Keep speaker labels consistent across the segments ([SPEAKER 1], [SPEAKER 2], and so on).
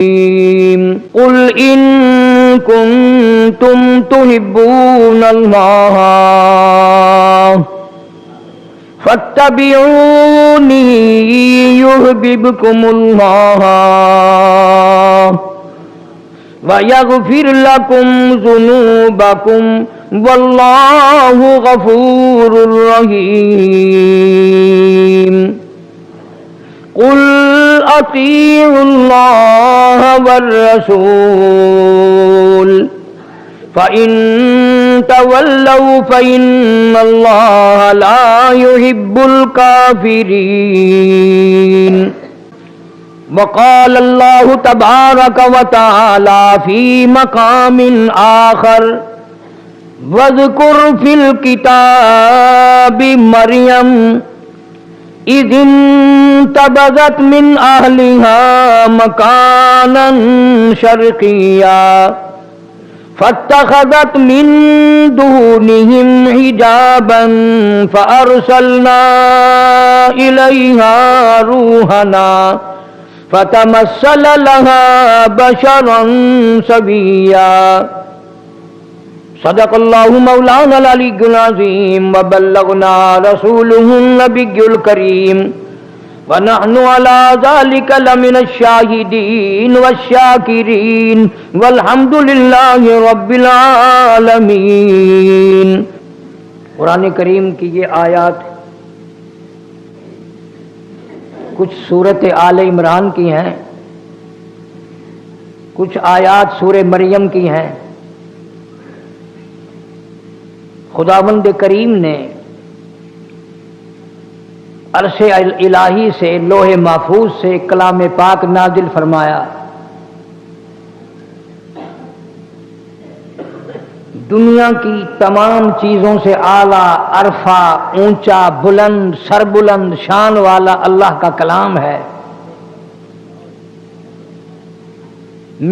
[SPEAKER 1] قل إن كنتم تحبون الله فاتبعوني يحببكم الله ويغفر لكم ذنوبكم والله غفور رحيم قل أطيعوا الله والرسول فإن تولوا فإن الله لا يحب الكافرين وقال الله تبارك وتعالى في مقام آخر واذكر في الكتاب مريم إذ انتبذت من أهلها مكانا شرقيا فاتخذت من دونهم حجابا فأرسلنا إليها روحنا فتمثل لها بشرا سويا صدق اللہ مولانا العلی العظیم وبلغنا رسوله النبی الکریم ونحن على ذلك لمن الشاہدین والشاکرین والحمد للہ رب العالمین۔ قرآن کریم کی یہ آیات کچھ سورت آل عمران کی ہیں، کچھ آیات سورہ مریم کی ہیں۔ خداوند کریم نے عرش الہی سے، لوح محفوظ سے کلام پاک نازل فرمایا۔ دنیا کی تمام چیزوں سے اعلیٰ، عرفہ، اونچا، بلند، سربلند شان والا اللہ کا کلام ہے۔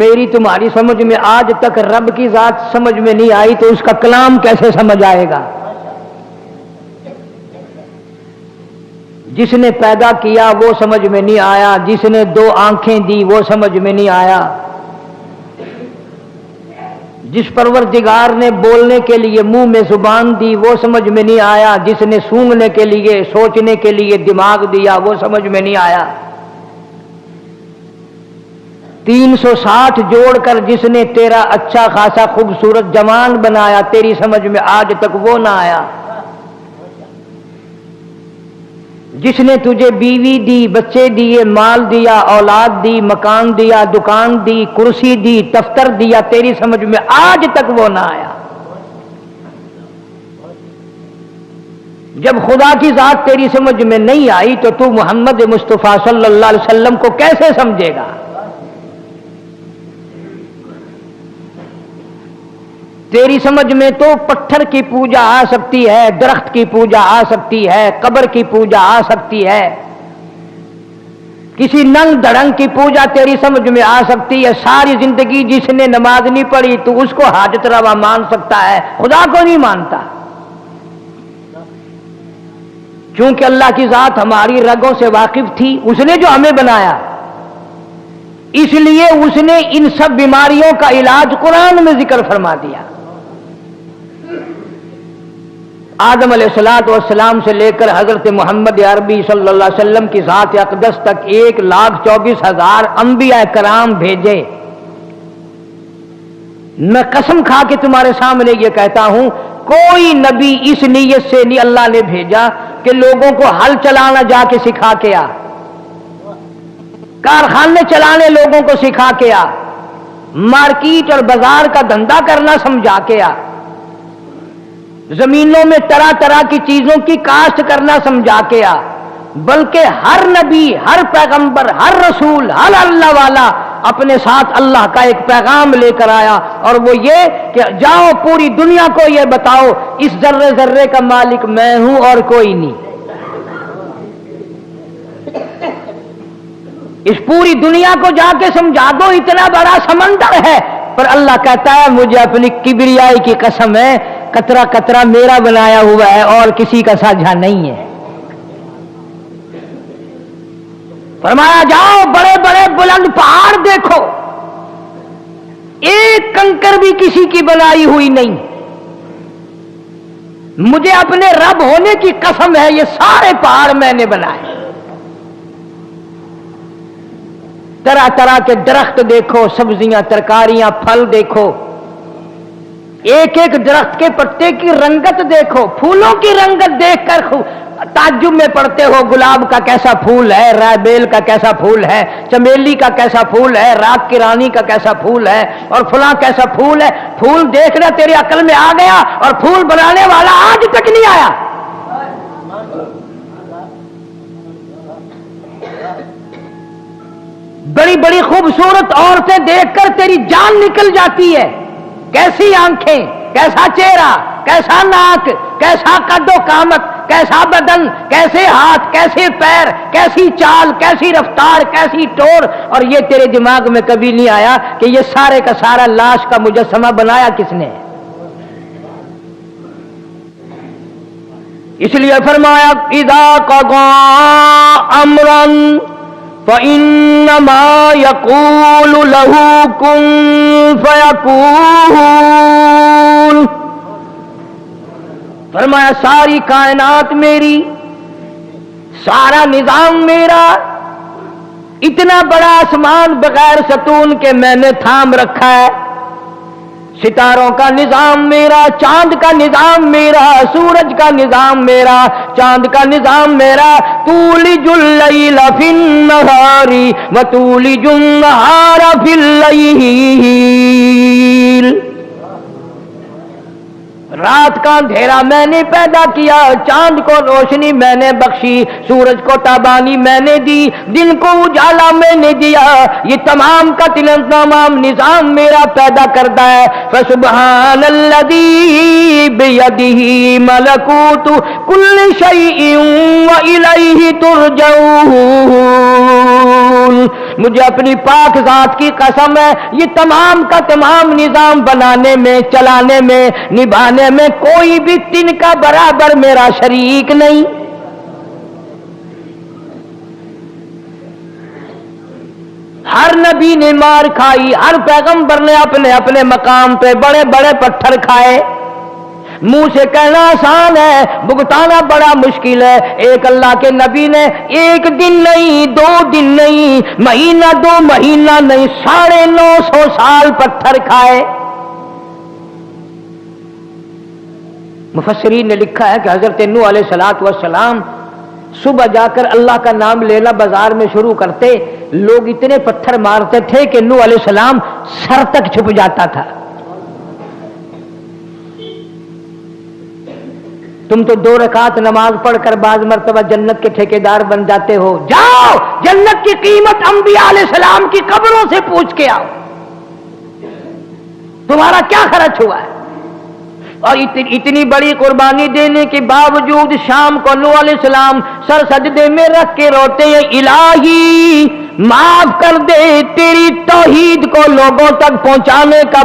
[SPEAKER 1] میری تمہاری سمجھ میں آج تک رب کی ذات سمجھ میں نہیں آئی تو اس کا کلام کیسے سمجھ آئے گا؟ جس نے پیدا کیا وہ سمجھ میں نہیں آیا، جس نے دو آنکھیں دی وہ سمجھ میں نہیں آیا، جس پروردگار نے بولنے کے لیے منہ میں زبان دی وہ سمجھ میں نہیں آیا، جس نے سونگنے کے لیے، سوچنے کے لیے دماغ دیا وہ سمجھ میں نہیں آیا، 360 جوڑ کر جس نے تیرا اچھا خاصا خوبصورت جوان بنایا تیری سمجھ میں آج تک وہ نہ آیا، جس نے تجھے بیوی دی، بچے دیے، مال دیا، اولاد دی، مکان دیا، دکان دی، کرسی دی، دفتر دیا، تیری سمجھ میں آج تک وہ نہ آیا۔ جب خدا کی ذات تیری سمجھ میں نہیں آئی تو تو محمد مصطفیٰ صلی اللہ علیہ وسلم کو کیسے سمجھے گا؟ تیری سمجھ میں تو پتھر کی پوجا آ سکتی ہے، درخت کی پوجا آ سکتی ہے، قبر کی پوجا آ سکتی ہے، کسی ننگ دڑنگ کی پوجا تیری سمجھ میں آ سکتی ہے۔ ساری زندگی جس نے نماز نہیں پڑھی تو اس کو حاجت روا مان سکتا ہے، خدا کو نہیں مانتا۔ چونکہ اللہ کی ذات ہماری رگوں سے واقف تھی، اس نے جو ہمیں بنایا، اس لیے اس نے ان سب بیماریوں کا علاج قرآن میں ذکر فرما دیا۔ آدم علیہ السلام سے لے کر حضرت محمد عربی صلی اللہ علیہ وسلم کی ذات اقدس تک 1,24,000 انبیاء کرام بھیجے۔ میں قسم کھا کے تمہارے سامنے یہ کہتا ہوں، کوئی نبی اس نیت سے نہیں اللہ نے بھیجا کہ لوگوں کو ہل چلانا جا کے سکھا کے آ، کارخانے چلانے لوگوں کو سکھا کے آ، مارکیٹ اور بازار کا دھندا کرنا سمجھا کے آ، زمینوں میں طرح طرح کی چیزوں کی کاشت کرنا سمجھا کے آ، بلکہ ہر نبی، ہر پیغمبر، ہر رسول، ہر اللہ والا اپنے ساتھ اللہ کا ایک پیغام لے کر آیا، اور وہ یہ کہ جاؤ پوری دنیا کو یہ بتاؤ اس ذرے ذرے کا مالک میں ہوں اور کوئی نہیں۔ اس پوری دنیا کو جا کے سمجھا دو، اتنا بڑا سمندر ہے، پر اللہ کہتا ہے مجھے اپنی کبریائی کی قسم ہے، قطرہ قطرہ میرا بنایا ہوا ہے اور کسی کا ساجھا نہیں ہے۔ فرمایا جاؤ بڑے بڑے بلند پہاڑ دیکھو، ایک کنکر بھی کسی کی بنائی ہوئی نہیں، مجھے اپنے رب ہونے کی قسم ہے یہ سارے پہاڑ میں نے بنائے۔ طرح طرح کے درخت دیکھو، سبزیاں، ترکاریاں، پھل دیکھو، ایک ایک درخت کے پتے کی رنگت دیکھو، پھولوں کی رنگت دیکھ کر تعجب میں پڑتے ہو، گلاب کا کیسا پھول ہے، رائبیل کا کیسا پھول ہے، چمیلی کا کیسا پھول ہے، رات کی رانی کا کیسا پھول ہے، اور فلاں کیسا پھول ہے۔ پھول دیکھنا تیری عقل میں آ گیا اور پھول بنانے والا آج تک نہیں آیا۔ بڑی بڑی خوبصورت عورتیں دیکھ کر تیری جان نکل جاتی ہے، کیسی آنکھیں، کیسا چہرہ، کیسا ناک، کیسا قد و قامت، کیسا بدن، کیسے ہاتھ، کیسے پیر، کیسی چال، کیسی رفتار، کیسی ٹور، اور یہ تیرے دماغ میں کبھی نہیں آیا کہ یہ سارے کا سارا لاش کا مجسمہ بنایا کس نے؟ اس لیے فرمایا اذا قضى امرا فانما يقول له كن فيكون۔ فرمایا ساری کائنات میری، سارا نظام میرا، اتنا بڑا آسمان بغیر ستون کے میں نے تھام رکھا ہے، ستاروں کا نظام میرا، چاند کا نظام میرا، سورج کا نظام میرا، چاند کا نظام میرا۔ تولج اللیل فی النہار وتولج النہار فی اللیل۔ رات کا اندھیرا میں نے پیدا کیا، چاند کو روشنی میں نے بخشی، سورج کو تابانی میں نے دی، دن کو اجالا میں نے دیا، یہ تمام کا تمام نظام میرا پیدا کرتا ہے۔ فسبحان الذی بیدہ ملکوت کل شیء والیہ ترجعون۔ مجھے اپنی پاک ذات کی قسم ہے، یہ تمام کا تمام نظام بنانے میں، چلانے میں، نبھانے میں کوئی بھی تن کا برابر میرا شریک نہیں۔ ہر نبی نے مار کھائی، ہر پیغمبر نے اپنے اپنے مقام پہ بڑے بڑے پتھر کھائے۔ منہ سے کہنا آسان ہے، بھگتانا بڑا مشکل ہے۔ ایک اللہ کے نبی نے ایک دن نہیں، 2 دن نہیں، مہینہ 2 مہینہ نہیں، 950 سال پتھر کھائے۔ مفسرین نے لکھا ہے کہ حضرت نوح علیہ السلام صبح جا کر اللہ کا نام لینا بازار میں شروع کرتے، لوگ اتنے پتھر مارتے تھے کہ نوح علیہ السلام سر تک چھپ جاتا تھا۔ تم تو 2 رکعت نماز پڑھ کر بعض مرتبہ جنت کے ٹھیکیدار بن جاتے ہو، جاؤ جنت کی قیمت انبیاء علیہ السلام کی قبروں سے پوچھ کے آؤ، تمہارا کیا خرچ ہوا ہے؟ اور اتنی بڑی قربانی دینے کے باوجود شام کو نوح علیہ السلام سر سجدے میں رکھ کے روتے ہیں، الہی معاف کر دے، تیری توحید کو لوگوں تک پہنچانے کا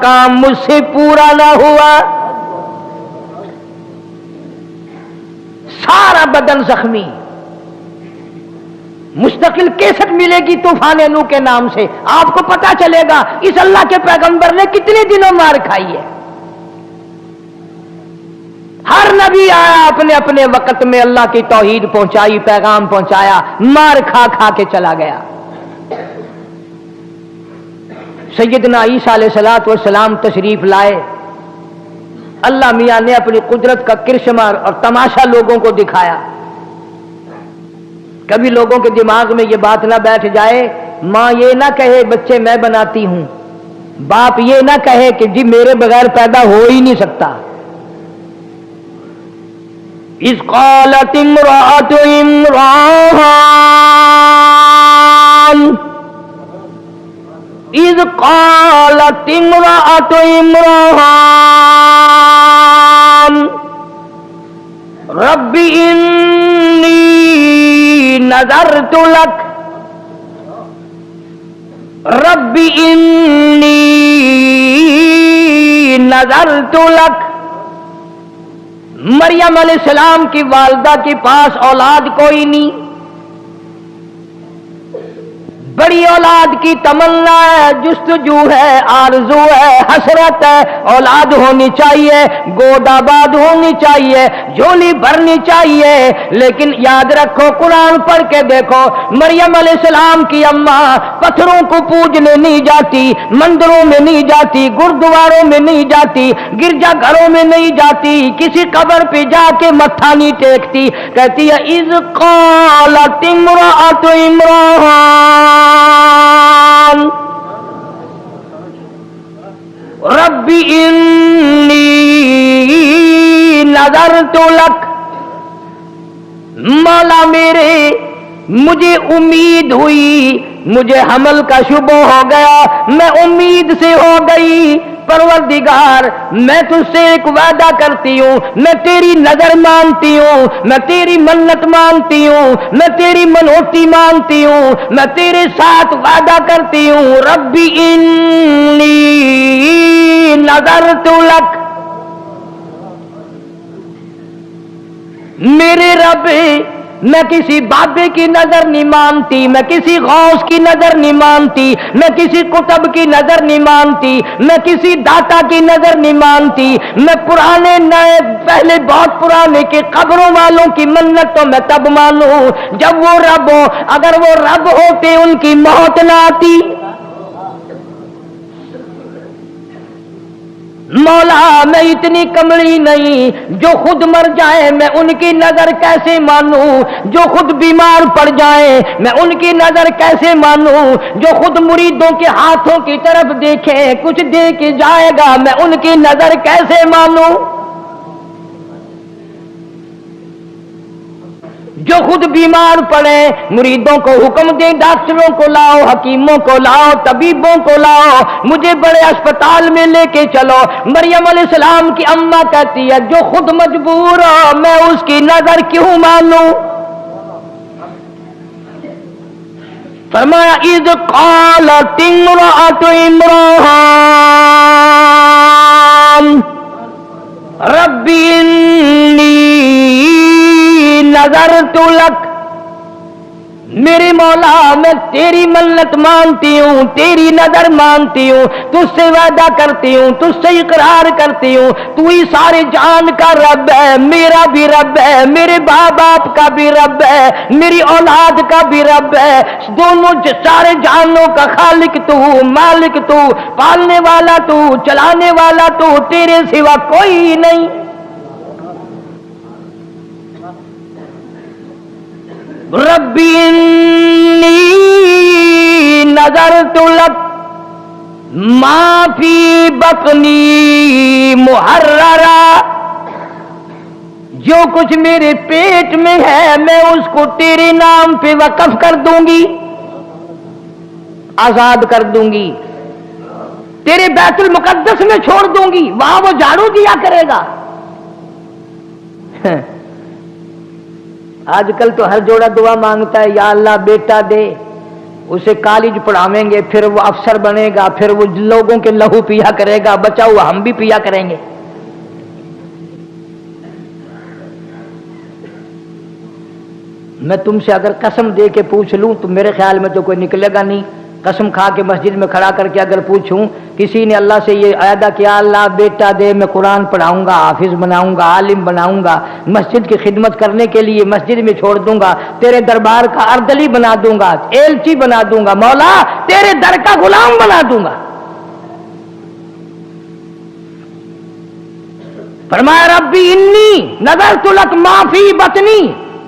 [SPEAKER 1] کام مجھ سے پورا نہ ہوا۔ سارا بدن زخمی، مستقل کیسٹ ملے گی طوفان نوح کے نام سے، آپ کو پتا چلے گا اس اللہ کے پیغمبر نے کتنے دنوں مار کھائی ہے۔ ہر نبی آیا اپنے اپنے وقت میں اللہ کی توحید پہنچائی، پیغام پہنچایا، مار کھا کھا کے چلا گیا۔ سیدنا عیسیٰ علیہ السلام تشریف لائے، اللہ میاں نے اپنی قدرت کا کرشمہ اور تماشا لوگوں کو دکھایا۔ کبھی لوگوں کے دماغ میں یہ بات نہ بیٹھ جائے، ماں یہ نہ کہے بچے میں بناتی ہوں، باپ یہ نہ کہے کہ جی میرے بغیر پیدا ہو ہی نہیں سکتا۔ اذ قالت امرأة عمران، اذ قالت امرأة عمران رب انی نذرت لک، رب انی نذرت لک۔ مریم علیہ السلام کی والدہ کے پاس اولاد کوئی نہیں، بڑی اولاد کی تمنا ہے، جستجو ہے، آرزو ہے، حسرت ہے، اولاد ہونی چاہیے، گود آباد ہونی چاہیے، جھولی بھرنی چاہیے، لیکن یاد رکھو قرآن پڑھ کے دیکھو، مریم علیہ السلام کی اماں پتھروں کو پوجنے نہیں جاتی، مندروں میں نہیں جاتی، گردواروں میں نہیں جاتی، گرجا گھروں میں نہیں جاتی، کسی قبر پہ جا کے متھا نہیں ٹیکتی، کہتی ہے اذ قالت امرأۃ عمران ربی انی نذرت لک، مولا میرے مجھے امید ہوئی، مجھے حمل کا شبہ ہو گیا، میں امید سے ہو گئی، پروردگار میں تجھ سے ایک وعدہ کرتی ہوں، میں تیری نظر مانتی ہوں، میں تیری منت مانتی ہوں، میں تیری منوتی مانتی ہوں، میں تیرے ساتھ وعدہ کرتی ہوں، ربی انی نذرت لک، میرے رب میں کسی بابے کی نظر نہیں مانتی، میں کسی غوث کی نظر نہیں مانتی، میں کسی کتب کی نظر نہیں مانتی، میں کسی داتا کی نظر نہیں مانتی، میں پرانے نئے پہلے بہت پرانے کے قبروں والوں کی منت تو میں تب مانوں جب وہ رب ہو، اگر وہ رب ہوتے ان کی موت نہ آتی، مولا میں اتنی کمڑی نہیں جو خود مر جائے میں ان کی نظر کیسے مانوں، جو خود بیمار پڑ جائے میں ان کی نظر کیسے مانوں، جو خود مریدوں کے ہاتھوں کی طرف دیکھیں کچھ دے کے جائے گا میں ان کی نظر کیسے مانوں، جو خود بیمار پڑے مریدوں کو حکم دے ڈاکٹروں کو لاؤ، حکیموں کو لاؤ، طبیبوں کو لاؤ، مجھے بڑے اسپتال میں لے کے چلو، مریم علیہ السلام کی اماں کہتی ہے جو خود مجبور ہو میں اس کی نظر کیوں مانوں، فرمایا اذ قالت امرأۃ عمران ربی انی نذرت لک، میرے مولا میں تیری منت مانتی ہوں، تیری نظر مانتی ہوں، تجھ سے وعدہ کرتی ہوں، تجھ سے اقرار کرتی ہوں، تو ہی سارے جان کا رب ہے، میرا بھی رب ہے، میرے باپ باپ کا بھی رب ہے، میری اولاد کا بھی رب ہے، دونوں سارے جانوں کا خالق تو، مالک تو، پالنے والا تو، چلانے والا تو، تیرے سوا کوئی نہیں، ربی انی نذرت لک ما فی بطنی محررا، جو کچھ میرے پیٹ میں ہے میں اس کو تیرے نام پہ وقف کر دوں گی، آزاد کر دوں گی، تیرے بیت المقدس میں چھوڑ دوں گی، وہاں وہ جھاڑو دیا کرے گا، آج کل تو ہر جوڑا دعا مانگتا ہے یا اللہ بیٹا دے، اسے کالج پڑھاویں گے پھر وہ افسر بنے گا، پھر وہ لوگوں کے لہو پیا کرے گا، بچا ہوا ہم بھی پیا کریں گے، میں تم سے اگر قسم دے کے پوچھ لوں تو میرے خیال میں تو کوئی نکلے گا نہیں، قسم کھا کے مسجد میں کھڑا کر کے اگر پوچھوں کسی نے اللہ سے یہ عہدہ کیا اللہ بیٹا دے میں قرآن پڑھاؤں گا، حافظ بناؤں گا، عالم بناؤں گا، مسجد کی خدمت کرنے کے لیے مسجد میں چھوڑ دوں گا، تیرے دربار کا اردلی بنا دوں گا، ایلچی بنا دوں گا، مولا تیرے در کا غلام بنا دوں گا، فرمایا ربی انی نذرت لک ما فی بطنی،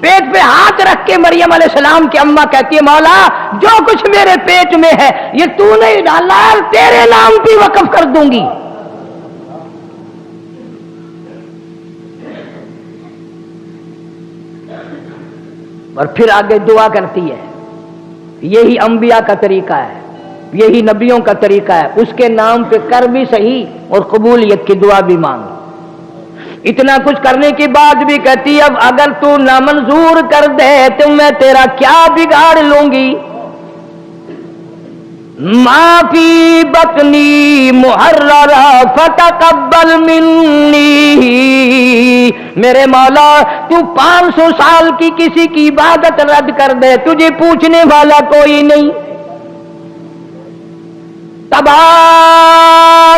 [SPEAKER 1] پیٹ پہ ہاتھ رکھ کے مریم علیہ السلام کی اماں کہتی ہے مولا جو کچھ میرے پیٹ میں ہے یہ تو نہیں ڈالا، تیرے نام پہ وقف کر دوں گی، اور پھر آگے دعا کرتی ہے، یہی انبیاء کا طریقہ ہے، یہی نبیوں کا طریقہ ہے، اس کے نام پہ کر بھی صحیح اور قبولیت کی دعا بھی مانگ، اتنا کچھ کرنے کے بعد بھی کہتی اب اگر تو نامنظور کر دے تو میں تیرا کیا بگاڑ لوں گی، ما فی بطنی محررا فتقبل منی، میرے مولا تو 500 سال کی کسی کی عبادت رد کر دے، تجھے پوچھنے والا کوئی نہیں،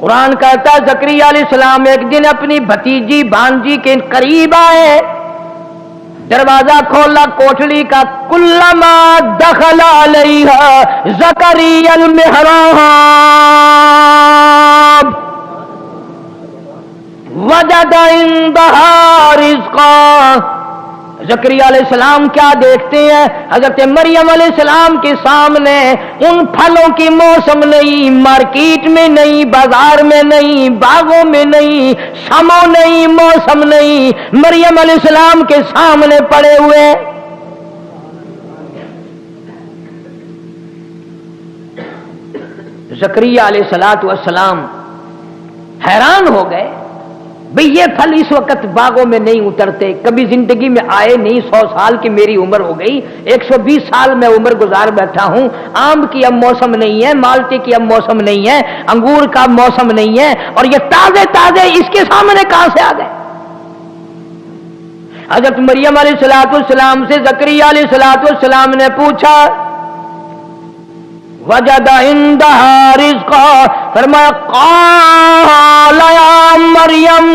[SPEAKER 1] قرآن کہتا ہے زکریا علیہ السلام ایک دن اپنی بھتیجی بھانجی کے قریب آئے، دروازہ کھولا کوٹھلی کا، کلما دخل علیہا زکریا المحراب وجد عندہا رزقا۔ زکریا علیہ السلام کیا دیکھتے ہیں؟ حضرت مریم علیہ السلام کے سامنے ان پھلوں کی موسم نہیں، مارکیٹ میں نہیں، بازار میں نہیں، باغوں میں نہیں، سمو نہیں، موسم نہیں، مریم علیہ السلام کے سامنے پڑے ہوئے۔ زکریا علیہ السلام حیران ہو گئے، بھئی یہ پھل اس وقت باغوں میں نہیں اترتے، کبھی زندگی میں آئے نہیں، 100 سال کی میری عمر ہو گئی، 120 سال میں عمر گزار بیٹھا ہوں، آم کی اب موسم نہیں ہے، مالٹے کی اب موسم نہیں ہے، انگور کا موسم نہیں ہے، اور یہ تازے تازے اس کے سامنے کہاں سے آ گئے؟ حضرت مریم علیہ السلام سے زکریا علیہ السلام نے پوچھا، وجد عندہا رزقا، فرمایا قال یا مریم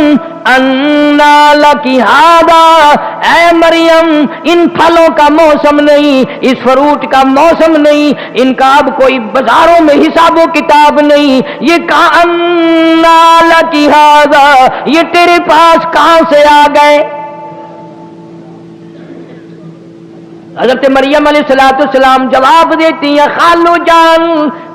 [SPEAKER 1] انا لکی ھذا، اے مریم ان پھلوں کا موسم نہیں، اس فروٹ کا موسم نہیں، ان کا اب کوئی بازاروں میں حساب و کتاب نہیں، یہ کہاں انا لکی ھذا، یہ تیرے پاس کہاں سے آ گئے؟ حضرت مریم علیہ السلام جواب دیتی ہیں، خالو جان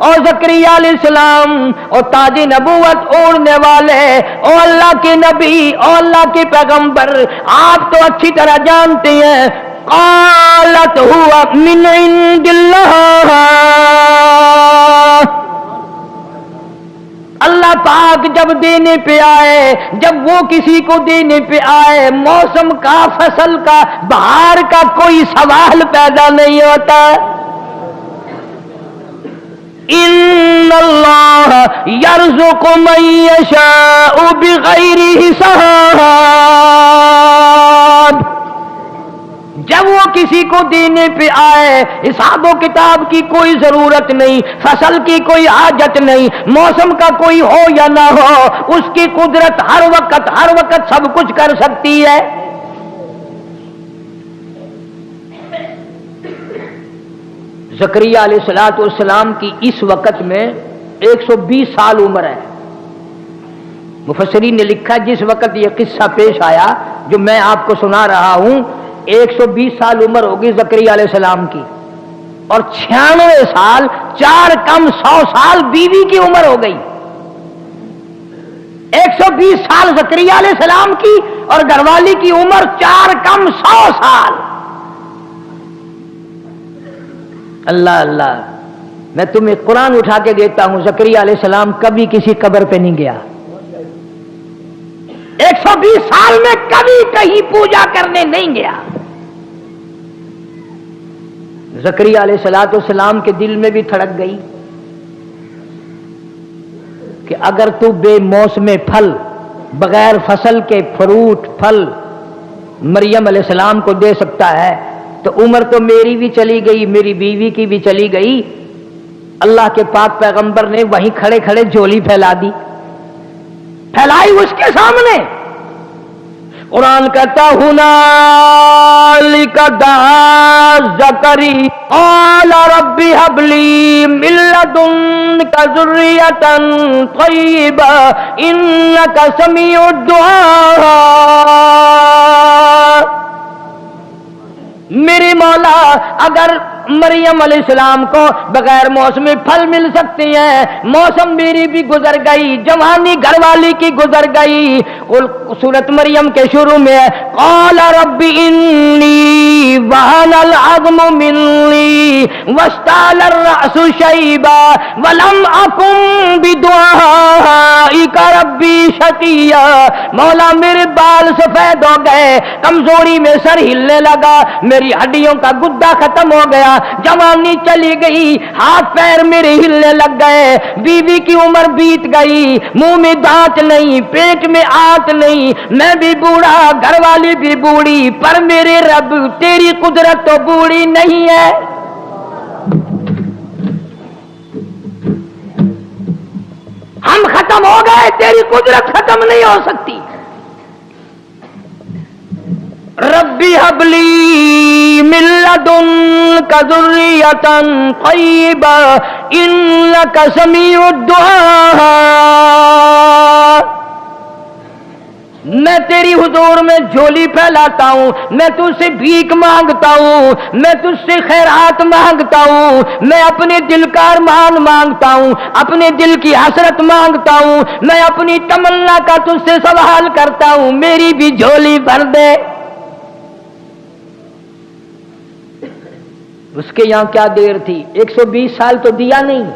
[SPEAKER 1] اور زکریا علیہ السلام اور تاج نبوت اوڑھنے والے او اللہ کے نبی او اللہ کے پیغمبر، آپ تو اچھی طرح جانتے ہیں، قالت ہوا من عند اللہ، اللہ پاک جب دینے پہ آئے، جب وہ کسی کو دینے پہ آئے، موسم کا، فصل کا، بہار کا کوئی سوال پیدا نہیں ہوتا۔ ان اللہ یرزق من یشاء بغیر حساب، جب وہ کسی کو دینے پہ آئے، حساب و کتاب کی کوئی ضرورت نہیں، فصل کی کوئی حاجت نہیں، موسم کا کوئی ہو یا نہ ہو، اس کی قدرت ہر وقت سب کچھ کر سکتی ہے۔ زکریا علیہ السلام کی اس وقت میں 120 سال عمر ہے۔ مفسرین نے لکھا جس وقت یہ قصہ پیش آیا جو میں آپ کو سنا رہا ہوں، 120 سال عمر ہوگی زکریا علیہ السلام کی، اور 96 سال 4 کم 100 سال بیوی کی عمر ہو گئی۔ 120 سال زکریا علیہ السلام کی اور گھر والی کی عمر 4 کم 100 سال۔ اللہ اللہ، میں تمہیں قرآن اٹھا کے دیتا ہوں، زکریا علیہ السلام کبھی کسی قبر پہ نہیں گیا، 120 سال میں کبھی کہیں پوجا کرنے نہیں گیا۔ زکریا علیہ السلام کے دل میں بھی تھڑک گئی کہ اگر تو بے موسم پھل، بغیر فصل کے فروٹ پھل مریم علیہ السلام کو دے سکتا ہے تو عمر تو میری بھی چلی گئی، میری بیوی کی بھی چلی گئی۔ اللہ کے پاک پیغمبر نے وہیں کھڑے کھڑے جھولی پھیلا دی، پھیلائی اس کے سامنے۔ قرآن کہتا ہنالک دعا زکریا قال رب هب لي من لدنك ذرية طيبة إنك سميع الدعاء۔ میرے مولا، اگر مریم علیہ السلام کو بغیر موسم پھل مل سکتے ہیں، موسم میری بھی گزر گئی، جوانی گھر والی کی گزر گئی۔ سورت مریم کے شروع میں قال رب انی وہن العظم منی واشتعل الرأس شیبا ولم اکن بدعائک ربی شقیا۔ مولا میرے بال سفید ہو گئے، کمزوری میں سر ہلنے لگا، میری ہڈیوں کا گدا ختم ہو گیا، جوانی چلی گئی، ہاتھ پیر میرے ہلنے لگ گئے، بیوی کی عمر بیت گئی، منہ میں دانت نہیں، پیٹ میں آنت نہیں، میں بھی بوڑھا، گھر والی بھی بوڑھی، پر میرے رب تیری قدرت تو بوڑھی نہیں ہے۔ ہم ختم ختم ہو گئے، تیری قدرت ختم نہیں ہو سکتی۔ ربی حبلی من لدنک ذریۃ طیبہ انک سمیع الدعاء۔ میں تیری حضور میں جھولی پھیلاتا ہوں، میں تجھ سے بھیک مانگتا ہوں، میں تجھ سے خیرات مانگتا ہوں، میں اپنے دل کا ارمان مانگتا ہوں، اپنے دل کی حسرت مانگتا ہوں، میں اپنی تمنا کا تجھ سے سوال کرتا ہوں، میری بھی جھولی بھر دے۔ اس کے یہاں کیا دیر تھی، 120 سال تو دیا نہیں،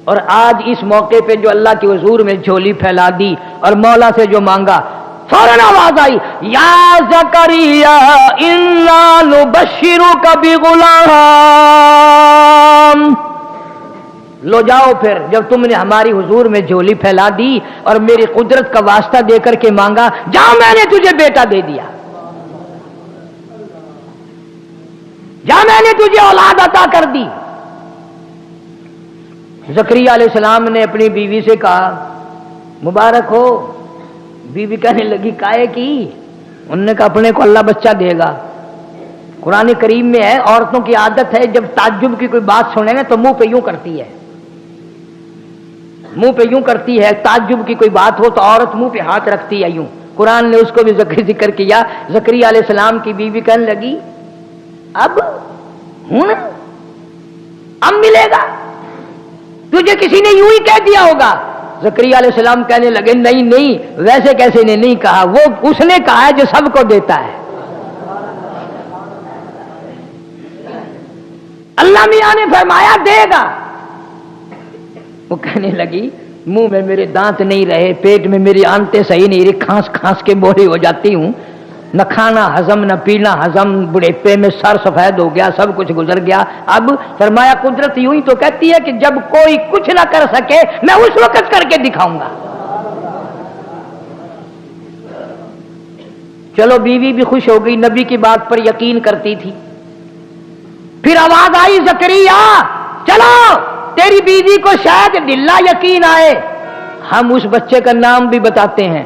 [SPEAKER 1] اور آج اس موقع پہ جو اللہ کے حضور میں جھولی پھیلا دی اور مولا سے جو مانگا، فوراً آواز آئی، یا زکریا انا نبشرک بغلام۔ لو جاؤ پھر، جب تم نے ہماری حضور میں جھولی پھیلا دی اور میری قدرت کا واسطہ دے کر کے مانگا، جاؤ میں نے تجھے بیٹا دے دیا، جا میں نے تجھے اولاد عطا کر دی۔ زکریا علیہ السلام نے اپنی بیوی سے کہا، مبارک ہو۔ بیوی کہنے لگی، کائے کی؟ انہوں نے کہا، اپنے کو اللہ بچہ دے گا۔ قرآن کریم میں ہے، عورتوں کی عادت ہے جب تعجب کی کوئی بات سنے نا تو منہ پہ یوں کرتی ہے، منہ پہ یوں کرتی ہے، تعجب کی کوئی بات ہو تو عورت منہ پہ ہاتھ رکھتی ہے یوں۔ قرآن نے اس کو بھی ذکر کیا۔ زکریا علیہ السلام کی بیوی کہنے لگی، اب اب ملے گا؟ تجھے کسی نے یوں ہی کہہ دیا ہوگا۔ زکریا علیہ السلام کہنے لگے، نہیں نہیں، ویسے کیسے نے نہیں کہا، وہ اس نے کہا ہے جو سب کو دیتا ہے۔ اللہ میاں نے فرمایا دے گا۔ وہ کہنے لگی، منہ میں میرے دانت نہیں رہے، پیٹ میں میری آنتیں صحیح نہیں رہی، کھانس کھانس کے بوڑھی ہو جاتی ہوں، نہ کھانا ہضم نہ پینا ہضم، بڑھیپے میں سر سفید ہو گیا، سب کچھ گزر گیا۔ اب فرمایا قدرت یوں ہی تو کہتی ہے کہ جب کوئی کچھ نہ کر سکے میں اس وقت کر کے دکھاؤں گا۔ چلو بیوی بھی خوش ہو گئی، نبی کی بات پر یقین کرتی تھی۔ پھر آواز آئی، زکریا چلو، تیری بیوی کو شاید دلہ یقین آئے، ہم اس بچے کا نام بھی بتاتے ہیں۔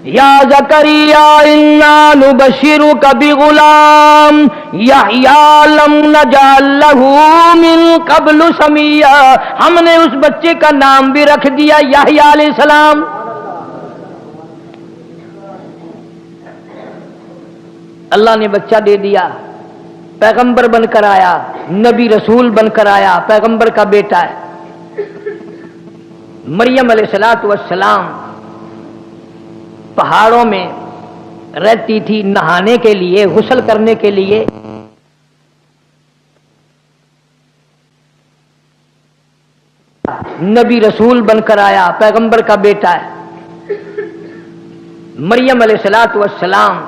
[SPEAKER 1] یا زکریا انا نبشرک بغلام یحییٰ لم نجعل لہ من قبل سمیہ۔ ہم نے اس بچے کا نام بھی رکھ دیا یحییٰ علیہ السلام۔ اللہ نے بچہ دے دیا، پیغمبر بن کر آیا، نبی رسول بن کر آیا، پیغمبر کا بیٹا ہے۔ مریم علیہ السلام پہاڑوں میں رہتی تھی، نہانے کے لیے، غسل کرنے کے لیے۔ نبی رسول بن کر آیا، پیغمبر کا بیٹا ہے۔ مریم علیہ السلام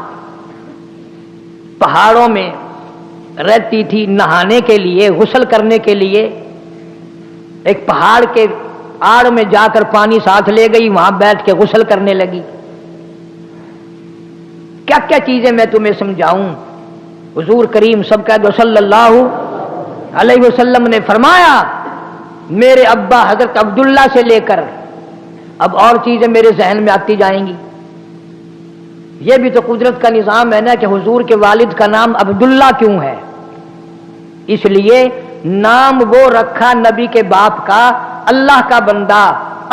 [SPEAKER 1] پہاڑوں میں رہتی تھی، نہانے کے لیے، غسل کرنے کے لیے۔ ایک پہاڑ کے آڑ میں جا کر پانی ساتھ لے گئی، وہاں بیٹھ کے غسل کرنے لگی۔ کیا کیا چیزیں میں تمہیں سمجھاؤں۔ حضور کریم سب کا صلی اللہ علیہ وسلم نے فرمایا، میرے ابا حضرت عبداللہ سے لے کر اب اور چیزیں میرے ذہن میں آتی جائیں گی۔ یہ بھی تو قدرت کا نظام ہے نا کہ حضور کے والد کا نام عبداللہ کیوں ہے؟ اس لیے نام وہ رکھا نبی کے باپ کا، اللہ کا بندہ،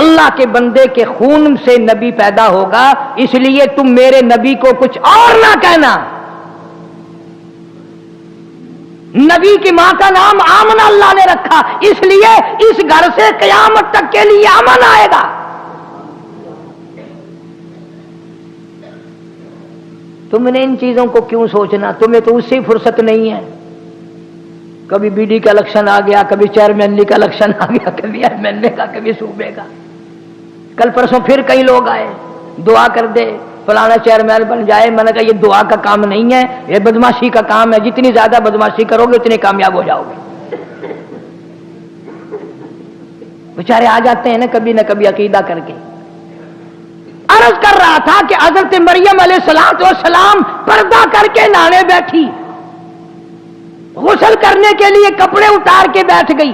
[SPEAKER 1] اللہ کے بندے کے خون سے نبی پیدا ہوگا، اس لیے تم میرے نبی کو کچھ اور نہ کہنا۔ نبی کی ماں کا نام آمنہ اللہ نے رکھا، اس لیے اس گھر سے قیامت تک کے لیے امن آئے گا۔ تم نے ان چیزوں کو کیوں سوچنا؟ تمہیں تو اس سے فرصت نہیں ہے۔ کبھی بی ڈی کا الیکشن آ گیا، کبھی چیئرمین کا الیکشن آ گیا، کبھی ایم ایل اے کا، کبھی صوبے کا۔ کل پرسوں پھر کئی لوگ آئے، دعا کر دے فلانا چیئرمین بن جائے۔ میں نے کہا یہ دعا کا کام نہیں ہے، یہ بدماشی کا کام ہے، جتنی زیادہ بدماشی کرو گے اتنے کامیاب ہو جاؤ گے۔ بیچارے آ جاتے ہیں نا کبھی عقیدہ کر کے۔ عرض کر رہا تھا کہ حضرت مریم علیہ السلام پردہ کر کے نہانے بیٹھی، غسل کرنے کے لیے کپڑے اتار کے بیٹھ گئی۔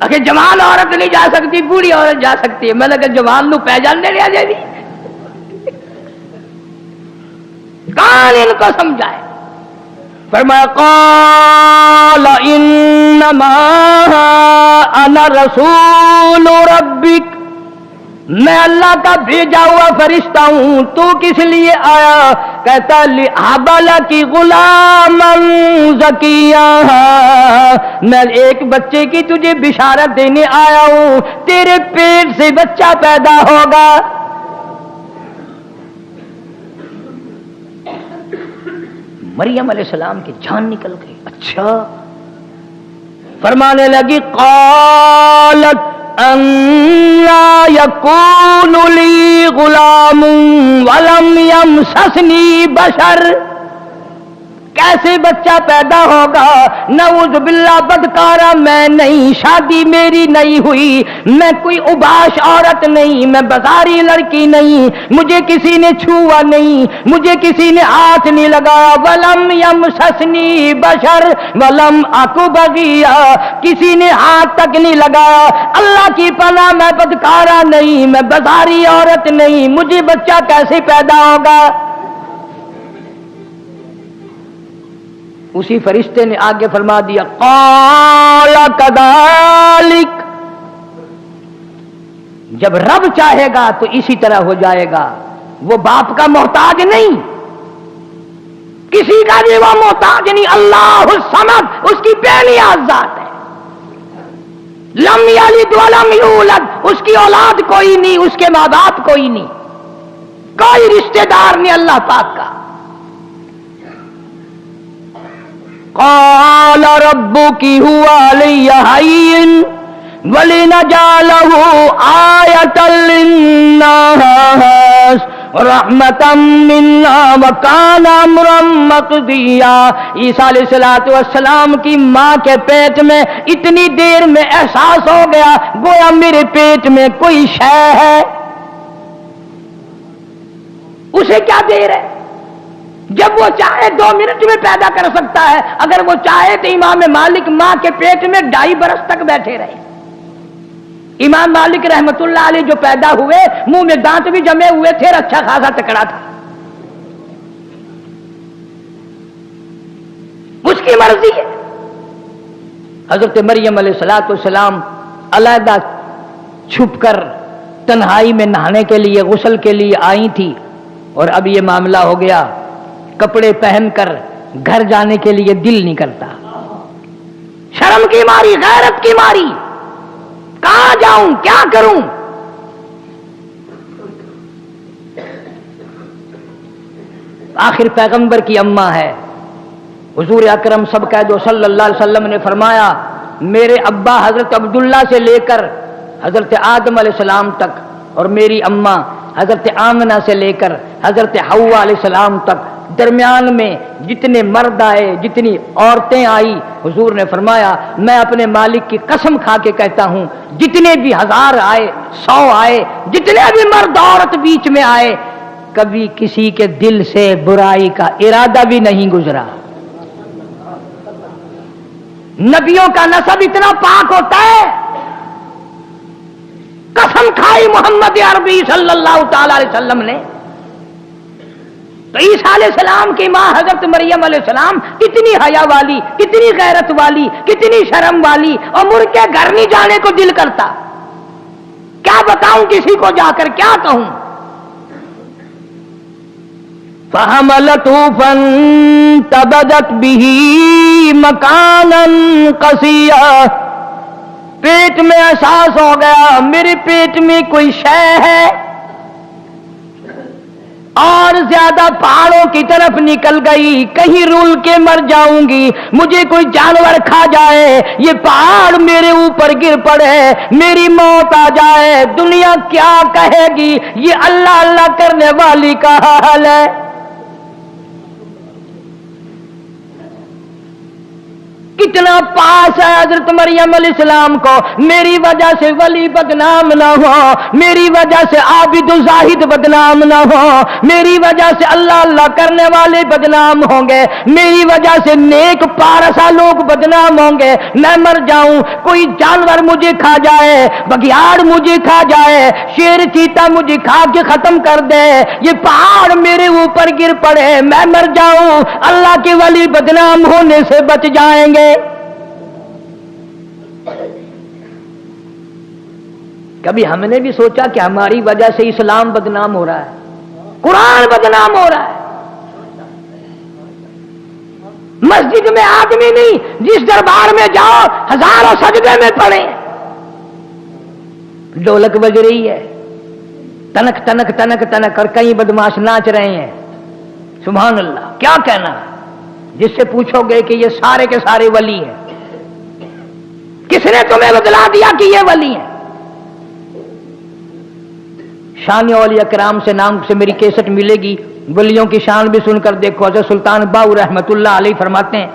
[SPEAKER 1] اگر جوان عورت نہیں جا سکتی بوڑھی عورت جا سکتی ہے. میں نے کہا جوان نو پہچان دے لیا جائے کون ان کو سمجھائے. فرمایا قال انما انا رسول ربک، میں اللہ کا بھیجا ہوا فرشتہ ہوں. تو کس لیے آیا؟ کہتا لِأَحْبَ لَكِ غُلَامًا زَكِيًّا، میں ایک بچے کی تجھے بشارت دینے آیا ہوں، تیرے پیٹ سے بچہ پیدا ہوگا. مریم علیہ السلام کی جان نکل گئی. اچھا. فرمانے لگی قالت أَنَّى يَكُونُ لِي غُلَامٌ وَلَمْ يَمْسَسْنِي بَشَرٌ، کیسے بچہ پیدا ہوگا؟ نعوذ باللہ، بدکارا میں نہیں، شادی میری نہیں ہوئی، میں کوئی اوباش عورت نہیں، میں بازاری لڑکی نہیں، مجھے کسی نے چھوا نہیں، مجھے کسی نے ہاتھ نہیں لگایا. وَلَمْ يَمْسَسْنِي بَشَرٌ وَلَمْ أَكُ بَغِيًّا، کسی نے ہاتھ تک نہیں لگایا. اللہ کی پناہ، میں بدکارا نہیں، میں بازاری عورت نہیں، مجھے بچہ کیسے پیدا ہوگا؟ اسی فرشتے نے آگے فرما دیا قال کذالک، جب رب چاہے گا تو اسی طرح ہو جائے گا. وہ باپ کا محتاج نہیں، کسی کا بھی وہ محتاج نہیں. اللہ الصمد اس کی بے نیاز ذات ہے. لم یلد ولم یولد، اس کی اولاد کوئی نہیں، اس کے ماں باپ کوئی نہیں، کوئی رشتہ دار نہیں اللہ پاک کا. قال ربك هو علي هين ولنجعله آية للناس رحمة منا وكان أمرا مقضيا. عیسیٰ علیہ السلام کی ماں کے پیٹ میں اتنی دیر میں احساس ہو گیا گویا میرے پیٹ میں کوئی شے ہے. اسے کیا دیر ہے؟ جب وہ چاہے 2 منٹ میں پیدا کر سکتا ہے. اگر وہ چاہے تو امام مالک ماں کے پیٹ میں 2.5 برس تک بیٹھے رہے. امام مالک رحمت اللہ علیہ جو پیدا ہوئے منہ میں دانت بھی جمے ہوئے تھے، اچھا خاصا تکڑا تھا. اس کی مرضی ہے. حضرت مریم علیہ السلام علیحدہ چھپ کر تنہائی میں نہانے کے لیے، غسل کے لیے آئی تھی، اور اب یہ معاملہ ہو گیا. کپڑے پہن کر گھر جانے کے لیے دل نہیں کرتا، شرم کی ماری، غیرت کی ماری، کہاں جاؤں، کیا کروں. آخر پیغمبر کی اماں ہے. حضور اکرم سب کہہ دو صلی اللہ علیہ وسلم نے فرمایا میرے ابا حضرت عبداللہ سے لے کر حضرت آدم علیہ السلام تک، اور میری اماں حضرت آمنہ سے لے کر حضرت حوا علیہ السلام تک، درمیان میں جتنے مرد آئے، جتنی عورتیں آئی، حضور نے فرمایا میں اپنے مالک کی قسم کھا کے کہتا ہوں جتنے بھی 1000 آئے، 100 آئے، جتنے بھی مرد عورت بیچ میں آئے، کبھی کسی کے دل سے برائی کا ارادہ بھی نہیں گزرا. نبیوں کا نسب اتنا پاک ہوتا ہے. قسم کھائی محمد عربی صلی اللہ تعالی علیہ وسلم نے. تو عیسیٰ علیہ السلام کی ماں حضرت مریم علیہ السلام کتنی حیا والی، کتنی غیرت والی، کتنی شرم والی، اور مڑ کے گھر نہیں جانے کو دل کرتا. کیا بتاؤں کسی کو جا کر، کیا کہوں. فَحَمَلَتْهُ فَانْتَبَذَتْ بِهِ مَكَانًا قَصِيًّا، پیٹ میں احساس ہو گیا میرے پیٹ میں کوئی شے ہے، اور زیادہ پہاڑوں کی طرف نکل گئی، کہیں رول کے مر جاؤں گی، مجھے کوئی جانور کھا جائے، یہ پہاڑ میرے اوپر گر پڑے، میری موت آ جائے، دنیا کیا کہے گی. یہ اللہ اللہ کرنے والی کا حال ہے. کتنا پاس ہے حضرت مریم علیہ السلام کو، میری وجہ سے ولی بدنام نہ ہو، میری وجہ سے عابد و زاہد بدنام نہ ہو، میری وجہ سے اللہ اللہ کرنے والے بدنام ہوں گے، میری وجہ سے نیک پارسا لوگ بدنام ہوں گے، میں مر جاؤں، کوئی جانور مجھے کھا جائے، بگیاڑ مجھے کھا جائے، شیر چیتا مجھے کھا کے ختم کر دے، یہ پہاڑ میرے اوپر گر پڑے، میں مر جاؤں، اللہ کے ولی بدنام ہونے سے بچ جائیں گے۔ کبھی ہم نے بھی سوچا کہ ہماری وجہ سے اسلام بدنام ہو رہا ہے، قرآن بدنام ہو رہا ہے؟ مسجد میں آدمی نہیں، جس دربار میں جاؤ ہزاروں سجدے میں پڑے، ڈھولک بج رہی ہے، تنک تنک تنک تنک، اور کئی بدماش ناچ رہے ہیں، سبحان اللہ۔ کیا کہنا ہے؟ جس سے پوچھو گے کہ یہ سارے کے سارے ولی ہیں، کس نے تمہیں بتلا دیا کہ یہ ولی ہیں؟ شان اولیاء کرام سے نام سے میری کیسٹ ملے گی، ولیوں کی شان بھی سن کر دیکھو۔ حضرت سلطان باؤ رحمت اللہ علیہ فرماتے ہیں،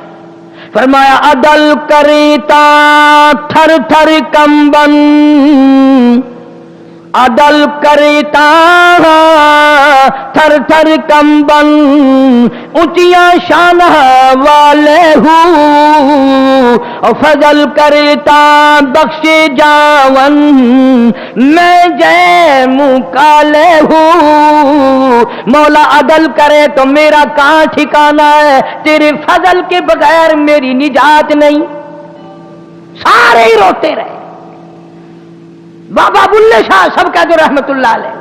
[SPEAKER 1] فرمایا عدل کریتا تھر تھر کمبن، عدل کرتا تھر تھر کمبن، اونچیاں شان والے ہوں، فضل کرتا بخش جاون، میں جے منہ کالے ہوں، مولا عدل کرے تو میرا کہاں ٹھکانا ہے، تیرے فضل کے بغیر میری نجات نہیں۔ سارے ہی روتے رہے، بابا بلے شاہ سب کہہ دو رحمت اللہ علیہ،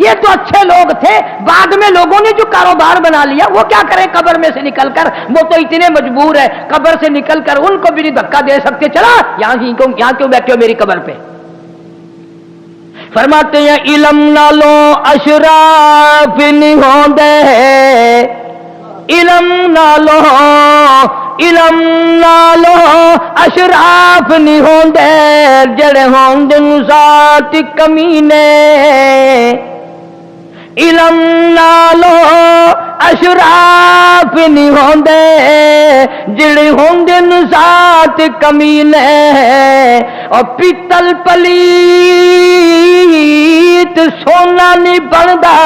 [SPEAKER 1] یہ تو اچھے لوگ تھے، بعد میں لوگوں نے جو کاروبار بنا لیا وہ کیا کریں قبر میں سے نکل کر، وہ تو اتنے مجبور ہے قبر سے نکل کر ان کو بھی نہیں دھکا دے سکتے، چلا یہاں کیوں بیٹھے ہو میری قبر پہ۔ فرماتے ہیں علم نہ لو اشراف نہیں ہوندے، علم نہ لو، علم نہ لو اشراف نہیں ہوندے، جڑے ہوندے ذات کمینے، علم نہ لو اشراف نہیں ہوندے، جڑے ہوندے ذات کمینے، اور پیتل پلیت سونا نہیں بندا،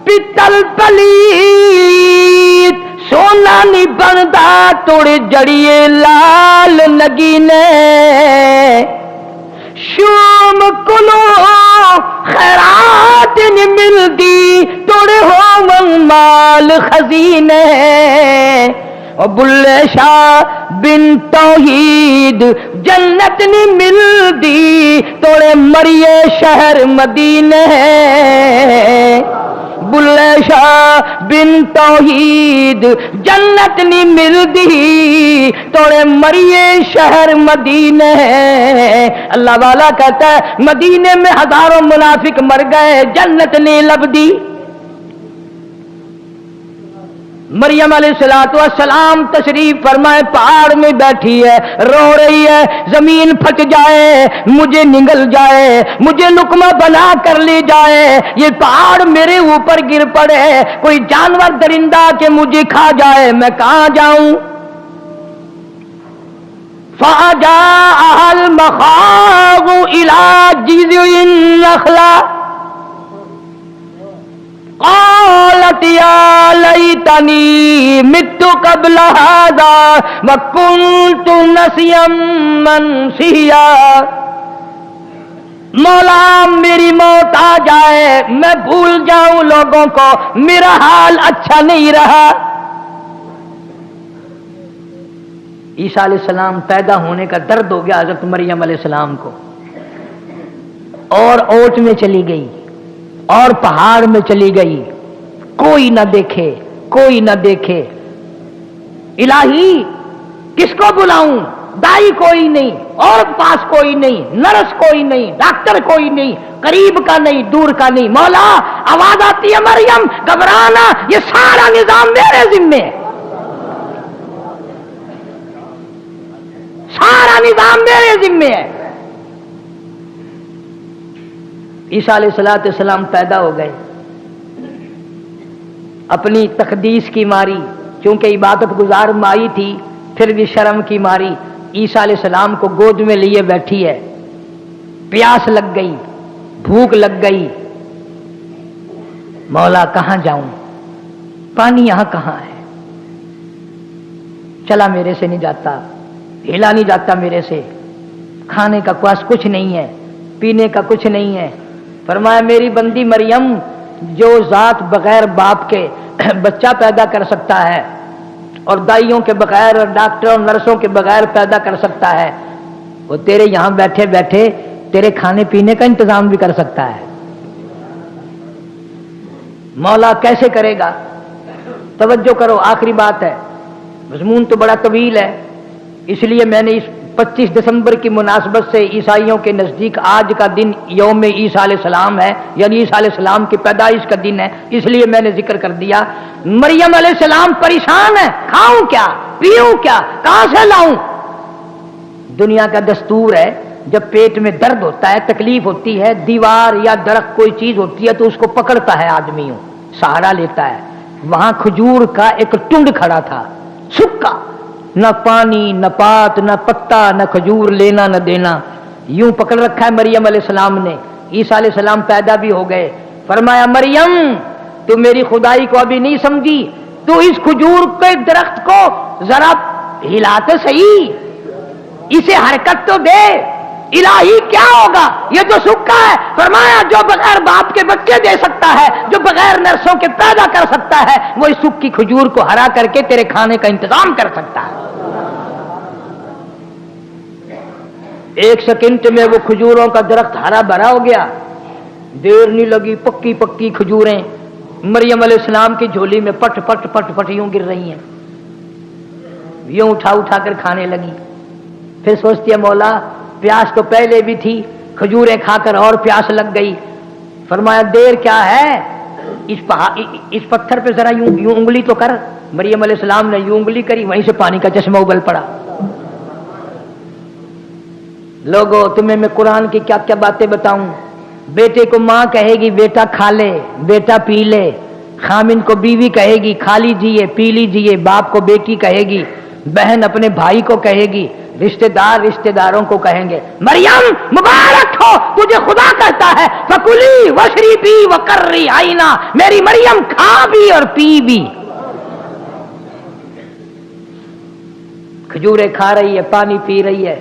[SPEAKER 1] پیتل پلیت سونا نہیں بندا، توڑے جڑیے لال نگینے، شوم کلو خیرات نہیں ملدی، توڑے ہو مال خزینے، اور بلے شاہ بن توحید جنت نہیں ملدی، توڑے مریے شہر مدینے، بلے شاہ بن توحید جنت نہیں ملدی، توڑے مریے شہر مدینے۔ اللہ والا کہتا ہے مدینے میں ہزاروں منافق مر گئے، جنت نہیں لبدی۔ مریم علیہ السلام تشریف فرمائے، پہاڑ میں بیٹھی ہے، رو رہی ہے، زمین پھٹ جائے، مجھے نگل جائے، مجھے لقمہ بنا کر لے جائے، یہ پہاڑ میرے اوپر گر پڑے، کوئی جانور درندہ کہ مجھے کھا جائے، میں کہاں جاؤں؟ فَأَجَاءَهَا الْمَخَاضُ إِلَى جِذْعِ النَّخْلَةِ قالت یا لیتنی مت قبل هذا وکنت نسیا منسیا، مولا میری موت آ جائے، میں بھول جاؤں لوگوں کو، میرا حال اچھا نہیں رہا۔ عیسیٰ علیہ السلام پیدا ہونے کا درد ہو گیا حضرت مریم علیہ السلام کو، اور اوٹ میں چلی گئی اور پہاڑ میں چلی گئی، کوئی نہ دیکھے، کوئی نہ دیکھے، الہی کس کو بلاؤں؟ دائی کوئی نہیں، اور پاس کوئی نہیں، نرس کوئی نہیں، ڈاکٹر کوئی نہیں، قریب کا نہیں، دور کا نہیں، مولا آواز آتی ہے مریم گھبرانا، یہ سارا نظام میرے ذمے ہے، سارا نظام میرے ذمے ہے۔ عیسیٰ علیہ السلام پیدا ہو گئے، اپنی تقدیس کی ماری چونکہ عبادت گزار مائی تھی پھر بھی شرم کی ماری عیسیٰ علیہ السلام کو گود میں لیے بیٹھی ہے. پیاس لگ گئی، بھوک لگ گئی. مولا کہاں جاؤں، پانی یہاں کہاں ہے، چلا میرے سے نہیں جاتا، ہلا نہیں جاتا میرے سے، کھانے کا پاس کچھ نہیں ہے، پینے کا کچھ نہیں ہے. فرمایا میری بندی مریم جو ذات بغیر باپ کے بچہ پیدا کر سکتا ہے اور دائیوں کے بغیر اور ڈاکٹر اور نرسوں کے بغیر پیدا کر سکتا ہے، وہ تیرے یہاں بیٹھے بیٹھے تیرے کھانے پینے کا انتظام بھی کر سکتا ہے. مولا کیسے کرے گا؟ توجہ کرو، آخری بات ہے، مضمون تو بڑا طویل ہے، اس لیے میں نے اس 25 دسمبر کی مناسبت سے عیسائیوں کے نزدیک آج کا دن یوم عیسیٰ علیہ السلام ہے، یعنی عیسیٰ علیہ السلام کی پیدائش کا دن ہے، اس لیے میں نے ذکر کر دیا. مریم علیہ السلام پریشان ہے، کھاؤں کیا، پیوں کیا، کہاں سے لاؤں؟ دنیا کا دستور ہے جب پیٹ میں درد ہوتا ہے، تکلیف ہوتی ہے، دیوار یا درخت کوئی چیز ہوتی ہے تو اس کو پکڑتا ہے آدمی، سہارا لیتا ہے. وہاں کھجور کا ایک ٹنڈ کھڑا تھا، سکا، نہ پانی نہ پات نہ پتا نہ کھجور لینا نہ دینا، یوں پکڑ رکھا ہے مریم علیہ السلام نے. عیسیٰ علیہ السلام پیدا بھی ہو گئے. فرمایا مریم تو میری خدائی کو ابھی نہیں سمجھی، تو اس کھجور کے درخت کو ذرا ہلا تو صحیح، اسے حرکت تو دے، الہی کیا ہوگا، یہ تو سکا ہے. فرمایا جو بغیر باپ کے بچے دے سکتا ہے، جو بغیر نرسوں کے پیدا کر سکتا ہے، وہ اس سکی کھجور کو ہرا کر کے تیرے کھانے کا انتظام کر سکتا ہے. 1 سیکنڈ میں وہ کھجوروں کا درخت ہرا بھرا ہو گیا. دیر نہیں لگی، پکی پکی کھجوریں مریم علیہ السلام کی جھولی میں پٹ پٹ پٹ پٹ یوں گر رہی ہیں، یوں اٹھا اٹھا کر کھانے لگی. پھر سوچتی ہے مولا پیاس تو پہلے بھی تھی، کھجوریں کھا کر اور پیاس لگ گئی. فرمایا دیر کیا ہے، اس پتھر پہ ذرا یوں یوں انگلی تو کر. مریم علیہ السلام نے یوں انگلی کری، وہیں سے پانی کا چشمہ ابل پڑا. لوگوں تمہیں میں قرآن کی کیا کیا باتیں بتاؤں. بیٹے کو ماں کہے گی بیٹا کھا لے، بیٹا پی لے. خامن کو بیوی کہے گی کھا لیجیے پی لیجیے. باپ کو بیٹی کہے گی، بہن اپنے بھائی کو کہے گی، رشتہ دار رشتہ داروں کو کہیں گے مریم مبارک ہو تجھے خدا کہتا ہے فکلی وشربی وقرری عینا، میری مریم کھا بھی اور پی بھی. کھجوریں کھا رہی ہے، پانی پی رہی ہے.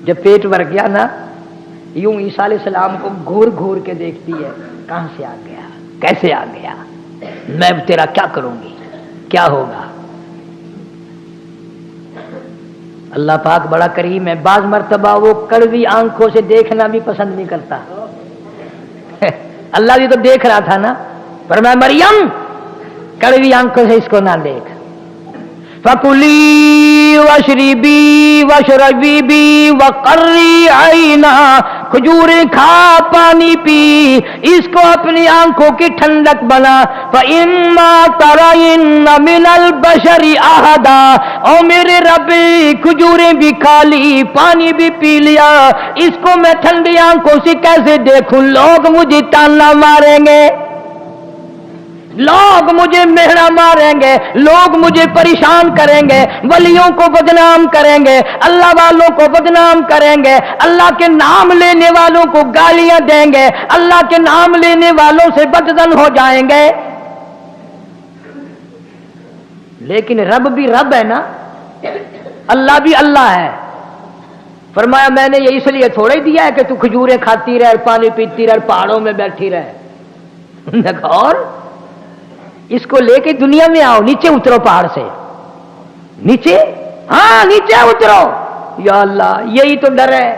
[SPEAKER 1] جب پیٹ بھر گیا نا، یوں عیسیٰ علیہ السلام کو گھور گھور کے دیکھتی ہے، کہاں سے آ گیا، کیسے آ گیا، میں تیرا کیا کروں گی، کیا ہوگا. اللہ پاک بڑا کریم ہے، بعض مرتبہ وہ کڑوی آنکھوں سے دیکھنا بھی پسند نہیں کرتا. اللہ بھی تو دیکھ رہا تھا نا، پر میں مریم کڑوی آنکھوں سے اس کو نہ دیکھ. فَكُلِي وَاشْرِبِي وَاشْرَبِي وَقَرِّي عَيْنًا، کھجوریں کھا پانی پی، اس کو اپنی آنکھوں کی ٹھنڈک بنا. فَإِمَّا تَرَيِنَّ مِنَ الْبَشَرِ أَحَدًا، او میرے رب کھجوریں بھی کھا لی پانی بھی پی لیا، اس کو میں ٹھنڈی آنکھوں سے کیسے دیکھوں، لوگ مجھے تانا ماریں گے، لوگ مجھے مہرا ماریں گے، لوگ مجھے پریشان کریں گے، ولیوں کو بدنام کریں گے، اللہ والوں کو بدنام کریں گے، اللہ کے نام لینے والوں کو گالیاں دیں گے، اللہ کے نام لینے والوں سے بدزن ہو جائیں گے. لیکن رب بھی رب ہے نا، اللہ بھی اللہ ہے. فرمایا میں نے یہ اس لیے تھوڑے دیا ہے کہ تو کھجوریں کھاتی رہ، پانی پیتی رہ، پہاڑوں میں بیٹھی رہ. اور اس کو لے کے دنیا میں آؤ، نیچے اترو پہاڑ سے، نیچے، ہاں نیچے اترو. یا اللہ یہی تو ڈر ہے،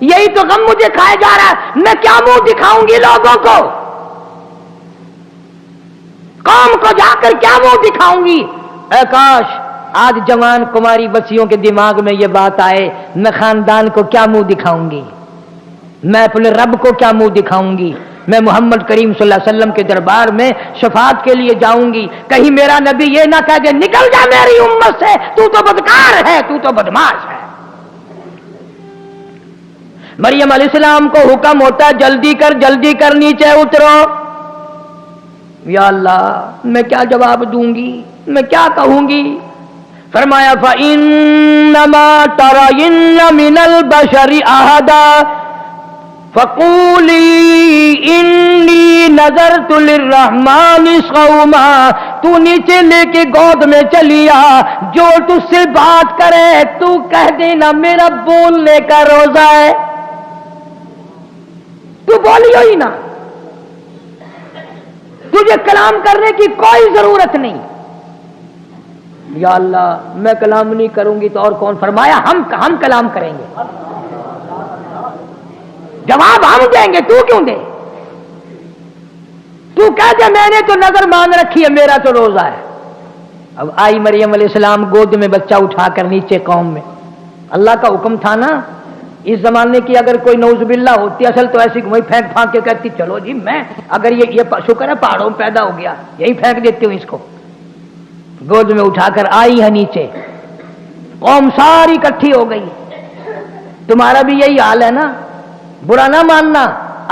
[SPEAKER 1] یہی تو غم مجھے کھائے جا رہا ہے. میں کیا منہ دکھاؤں گی لوگوں کو، قوم کو جا کر کیا منہ دکھاؤں گی. اے کاش آج جوان کماری بچیوں کے دماغ میں یہ بات آئے، میں خاندان کو کیا منہ دکھاؤں گی، میں اپنے رب کو کیا منہ دکھاؤں گی. میں محمد کریم صلی اللہ علیہ وسلم کے دربار میں شفاعت کے لیے جاؤں گی، کہیں میرا نبی یہ نہ کہہ دے نکل جا میری امت سے، تو تو بدکار ہے، تو تو بدماش ہے. مریم علیہ السلام کو حکم ہوتا ہے جلدی کر نیچے اترو. یا اللہ میں کیا جواب دوں گی، میں کیا کہوں گی؟ فرمایا فَإِنَّمَا تَرَيِنَّ مِنَ الْبَشَرِ أَحَدًا فَقُولِي إِنِّي نَذَرْتُ لِلرَّحْمَنِ صَوْمًا۔ تو نیچے لے کے گود میں چلیا، جو تجھ سے بات کرے تو کہہ دینا میرا بولنے کا روزہ ہے، تو بولیو ہی نہ، تجھے کلام کرنے کی کوئی ضرورت نہیں۔ یا اللہ میں کلام نہیں کروں گی تو اور کون؟ فرمایا ہم کلام کریں گے، جواب ہم دیں گے، تو کیوں دے؟ تو کہہ دے میں نے تو نظر مان رکھی ہے، میرا تو روزہ ہے۔ اب آئی مریم علیہ السلام گود میں بچہ اٹھا کر نیچے قوم میں، اللہ کا حکم تھا نا، اس زمانے کی اگر کوئی نعوذ باللہ ہوتی اصل تو ایسی وہی پھینک پھانک کے کہتی چلو جی میں اگر یہ شکر ہے پہاڑوں میں پیدا ہو گیا یہی پھینک دیتی ہوں اس کو۔ گود میں اٹھا کر آئی ہے نیچے، قوم ساری اکٹھی ہو گئی۔ تمہارا بھی یہی حال ہے نا، برا نہ ماننا،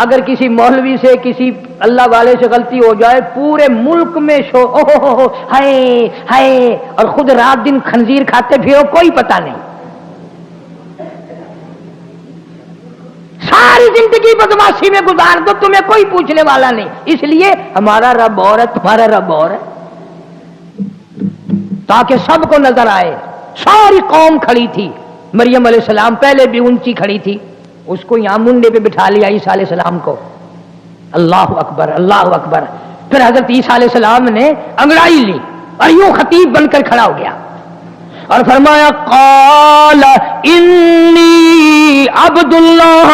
[SPEAKER 1] اگر کسی مولوی سے کسی اللہ والے سے غلطی ہو جائے پورے ملک میں ہائے ہائے، اور خود رات دن خنزیر کھاتے پھرو کوئی پتہ نہیں، ساری زندگی بدماشی میں گزار دو تمہیں کوئی پوچھنے والا نہیں۔ اس لیے ہمارا رب اور ہے، تمہارا رب اور ہے، تاکہ سب کو نظر آئے۔ ساری قوم کھڑی تھی، مریم علیہ السلام پہلے بھی اونچی کھڑی تھی، اس کو یہاں منڈے پہ بٹھا لیا عیسیٰ علیہ السلام کو۔ اللہ اکبر اللہ اکبر۔ پھر حضرت عیسیٰ علیہ السلام نے انگڑائی لی اور یوں خطیب بن کر کھڑا ہو گیا اور فرمایا قال انی عبد اللہ۔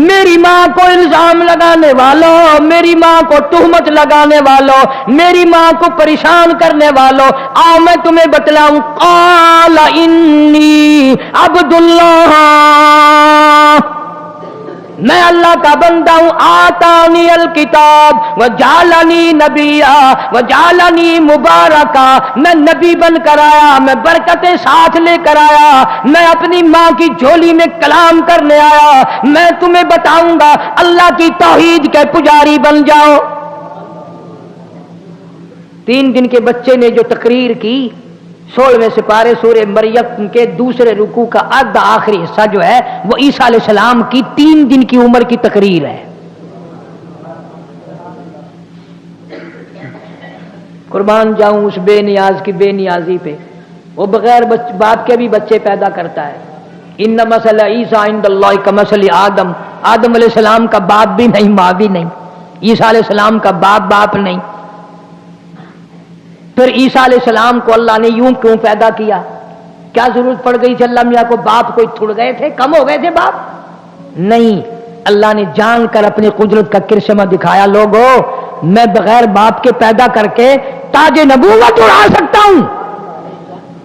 [SPEAKER 1] میری ماں کو الزام لگانے والوں، میری ماں کو تہمت لگانے والوں، میری ماں کو پریشان کرنے والوں، آؤ میں تمہیں بتلاؤں، قال انی عبد اللہ، میں اللہ کا بندہ ہوں، آتانی الکتاب وجعلنی نبیا وجعلنی مبارکا، میں نبی بن کر آیا، میں برکتیں ساتھ لے کر آیا، میں اپنی ماں کی جھولی میں کلام کرنے آیا، میں تمہیں بتاؤں گا اللہ کی توحید کے پجاری بن جاؤ۔ 3 دن کے بچے نے جو تقریر کی، 16ویں سپارے سورہ مریم کے دوسرے رکوع کا آدھا آخری حصہ جو ہے وہ عیسیٰ علیہ السلام کی 3 دن کی عمر کی تقریر ہے۔ قربان جاؤں اس بے نیاز کی بے نیازی پہ، وہ بغیر باپ کے بھی بچے پیدا کرتا ہے۔ ان مثل عیسیٰ عند اللہ کمثل آدم، آدم علیہ السلام کا باپ بھی نہیں ماں بھی نہیں، عیسیٰ علیہ السلام کا باپ نہیں۔ پھر عیسیٰ علیہ السلام کو اللہ نے یوں کیوں پیدا کیا؟ کیا ضرورت پڑ گئی تھی اللہ میاں کو؟ باپ کوئی تھڑ گئے تھے، کم ہو گئے تھے باپ؟ نہیں، اللہ نے جان کر اپنی قدرت کا کرشمہ دکھایا، لوگوں میں بغیر باپ کے پیدا کر کے تاج نبوت اڑا سکتا ہوں،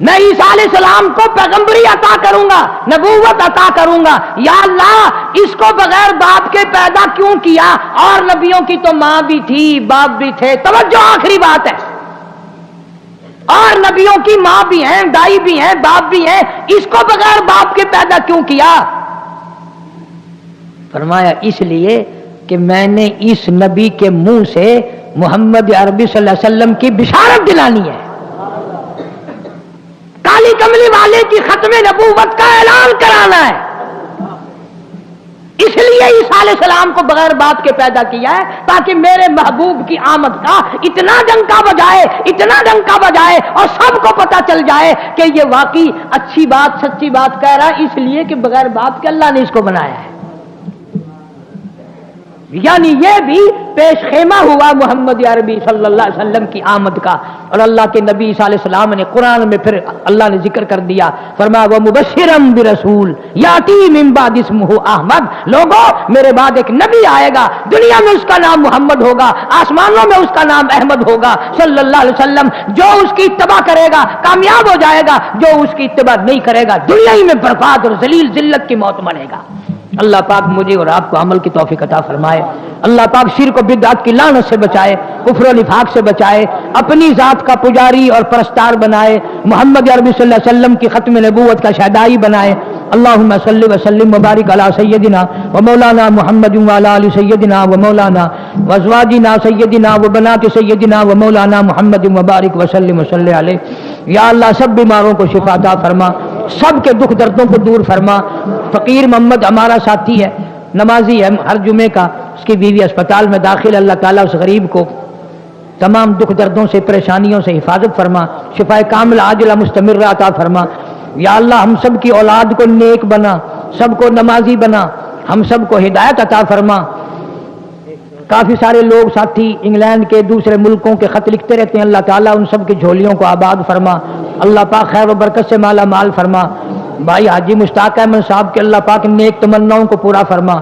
[SPEAKER 1] میں عیسیٰ علیہ السلام کو پیغمبری عطا کروں گا، نبوت عطا کروں گا۔ یا اللہ اس کو بغیر باپ کے پیدا کیوں کیا؟ اور نبیوں کی تو ماں بھی تھی باپ بھی تھے، توجہ آخری بات ہے، اور نبیوں کی ماں بھی ہیں دائی بھی ہیں باپ بھی ہیں، اس کو بغیر باپ کے پیدا کیوں کیا؟ فرمایا اس لیے کہ میں نے اس نبی کے منہ سے محمد عربی صلی اللہ علیہ وسلم کی بشارت دلانی ہے، کالی کملی والے کی ختم نبوت کا اعلان کرانا ہے، اس لیے عیسیٰ علیہ السلام کو بغیر باپ کے پیدا کیا ہے تاکہ میرے محبوب کی آمد کا اتنا ڈنکا بجائے اور سب کو پتا چل جائے کہ یہ واقعی اچھی بات سچی بات کہہ رہا ہے، اس لیے کہ بغیر باپ کے اللہ نے اس کو بنایا ہے۔ یعنی یہ بھی پیش خیمہ ہوا محمد عربی صلی اللہ علیہ وسلم کی آمد کا۔ اور اللہ کے نبی صلی اللہ علیہ وسلم نے قرآن میں پھر اللہ نے ذکر کر دیا، فرمایا وَمُبَشِّرًا بِرَسُولٍ یَأْتِی مِن بَعْدِ اسْمُهُ احمد، لوگوں میرے بعد ایک نبی آئے گا، دنیا میں اس کا نام محمد ہوگا، آسمانوں میں اس کا نام احمد ہوگا صلی اللہ علیہ وسلم۔ جو اس کی اتباع کرے گا کامیاب ہو جائے گا، جو اس کی اتباع نہیں کرے گا دنیا ہی میں برباد اور ذلیل ذلت کی موت مرے گا۔ اللہ پاک مجھے اور آپ کو عمل کی توفیق عطا فرمائے، اللہ پاک شرک و بدعت کی لعنت سے بچائے، کفر و نفاق سے بچائے، اپنی ذات کا پجاری اور پرستار بنائے، محمد عربی صلی اللہ علیہ وسلم کی ختم نبوت کا شہدائی بنائے۔ اللہم صلی وسلم وبارک علی سیدنا و مولانا محمد و علی آل سیدنا و مولانا و ازواجنا سیدنا و بنات سیدنا و مولانا محمد وبارک وسلم وصلی علیہ. یا اللہ سب بیماروں کو شفا عطا فرما، سب کے دکھ دردوں کو دور فرما. فقیر محمد ہمارا ساتھی ہے، نمازی ہے ہر جمعے کا، اس کی بیوی اسپتال میں داخل، اللہ تعالیٰ اس غریب کو تمام دکھ دردوں سے پریشانیوں سے حفاظت فرما، شفا کامل عاجلہ مستمرہ عطا فرما. یا اللہ ہم سب کی اولاد کو نیک بنا، سب کو نمازی بنا، ہم سب کو ہدایت عطا فرما. کافی سارے لوگ ساتھی انگلینڈ کے دوسرے ملکوں کے خط لکھتے رہتے ہیں، اللہ تعالیٰ ان سب کی جھولیوں کو آباد فرما، اللہ پاک خیر و برکت سے مالا مال فرما. بھائی حاجی مشتاق احمد صاحب کے اللہ پاک نیک تمناؤں کو پورا فرما.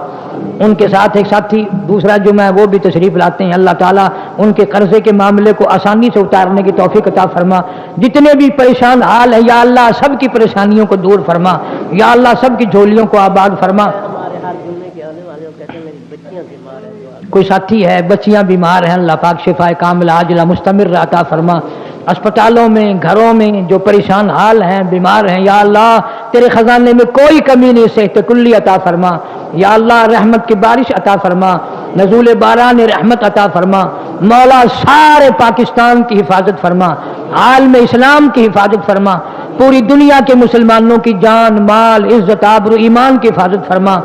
[SPEAKER 1] ان کے ساتھ ایک ساتھی دوسرا جمعہ ہے وہ بھی تشریف لاتے ہیں، اللہ تعالیٰ ان کے قرضے کے معاملے کو آسانی سے اتارنے کی توفیق عطا فرما. جتنے بھی پریشان حال ہیں یا اللہ سب کی پریشانیوں کو دور فرما، یا اللہ سب کی جھولیوں کو آباد فرما. کوئی ساتھی ہے بچیاں بیمار ہیں، اللہ پاک شفا کامل عاجلہ مستمر عطا فرما. اسپتالوں میں گھروں میں جو پریشان حال ہیں بیمار ہیں، یا اللہ تیرے خزانے میں کوئی کمی نہیں، صحت کلی عطا فرما. یا اللہ رحمت کی بارش عطا فرما، نزول باران رحمت عطا فرما. مولا سارے پاکستان کی حفاظت فرما، عالم اسلام کی حفاظت فرما، پوری دنیا کے مسلمانوں کی جان مال عزت آبرو ایمان کی حفاظت فرما.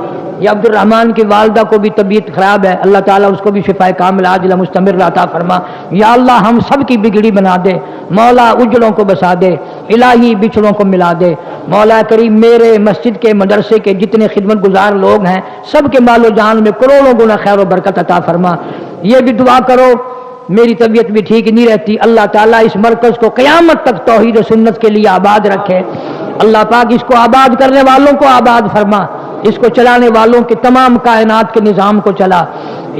[SPEAKER 1] یا عبد الرحمن کی والدہ کو بھی طبیعت خراب ہے، اللہ تعالیٰ اس کو بھی شفا کامل عاجلہ مستمر عطا فرما. یا اللہ ہم سب کی بگڑی بنا دے، مولا اجڑوں کو بسا دے، الہی بچھڑوں کو ملا دے. مولا کریم میرے مسجد کے مدرسے کے جتنے خدمت گزار لوگ ہیں سب کے مال و جان میں کروڑوں گنا خیر و برکت عطا فرما. یہ بھی دعا کرو میری طبیعت بھی ٹھیک نہیں رہتی، اللہ تعالیٰ اس مرکز کو قیامت تک توحید و سنت کے لیے آباد رکھے. اللہ پاک اس کو آباد کرنے والوں کو آباد فرما، اس کو چلانے والوں کے تمام کائنات کے نظام کو چلا.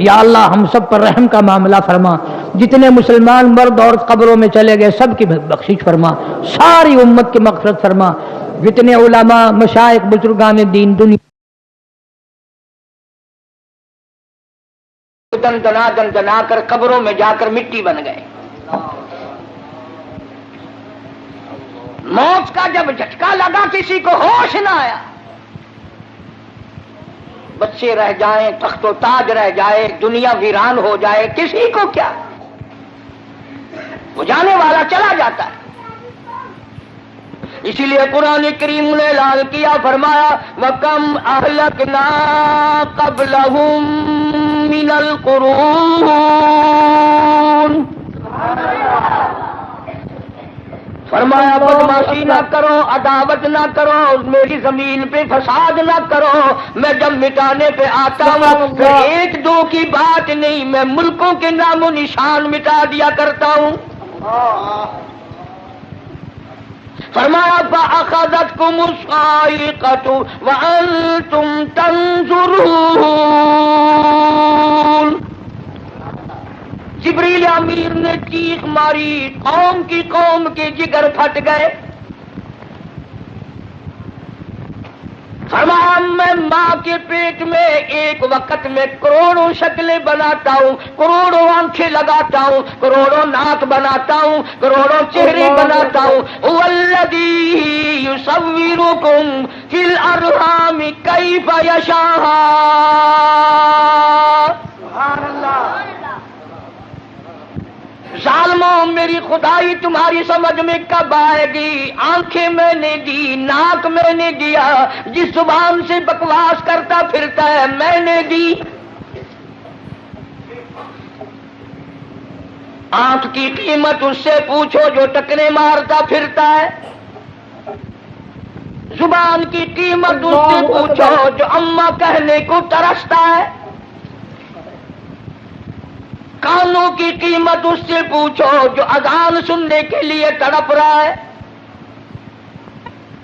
[SPEAKER 1] یا اللہ ہم سب پر رحم کا معاملہ فرما. جتنے مسلمان مرد عورت قبروں میں چلے گئے سب کی بخشش فرما، ساری امت کی مغفرت فرما. جتنے علماء مشائخ بزرگان دین دنیا دنا کر قبروں میں جا کر مٹی بن گئے، موت کا جب جھٹکا لگا کسی کو ہوش نہ آیا، بچے رہ جائیں تخت و تاج رہ جائے دنیا ویران ہو جائے کسی کو کیا، وہ جانے والا چلا جاتا ہے. اسی لیے قرآن کریم نے اعلان کیا، فرمایا وَكَمْ أَهْلَكْنَا قَبْلَهُمْ مِنَ الْقُرُونِ. فرمایا بدماشی نہ کرو، عداوت نہ کرو، میری زمین پہ فساد نہ کرو. میں جب مٹانے پہ آتا ہوں پھر ایک دو کی بات نہیں، میں ملکوں کے نام و نشان مٹا دیا کرتا ہوں. فرمایا فَأَخَذَتْكُمُ الصَّاعِقَةُ وَأَنْتُمْ تَنْظُرُونَ. جبریل امین نے چیخ ماری، قوم کے جگر پھٹ گئے. فرمایا میں ماں کے پیٹ میں ایک وقت میں کروڑوں شکلیں بناتا ہوں، کروڑوں آنکھیں لگاتا ہوں، کروڑوں ناک بناتا ہوں، کروڑوں چہرے بناتا ہوں. والذی یصورکم فی الارحام کیف یشاء. سبحان اللہ. ظالموں میری خدائی تمہاری سمجھ میں کب آئے گی؟ آنکھیں میں نے دی، ناک میں نے دیا، جس زبان سے بکواس کرتا پھرتا ہے میں نے دی. آنکھ کی قیمت اس سے پوچھو جو ٹکرے مارتا پھرتا ہے، زبان کی قیمت اس سے پوچھو جو اما کہنے کو ترستا ہے، کانوں کی قیمت اس سے پوچھو جو اذان سننے کے لیے تڑپ رہا ہے،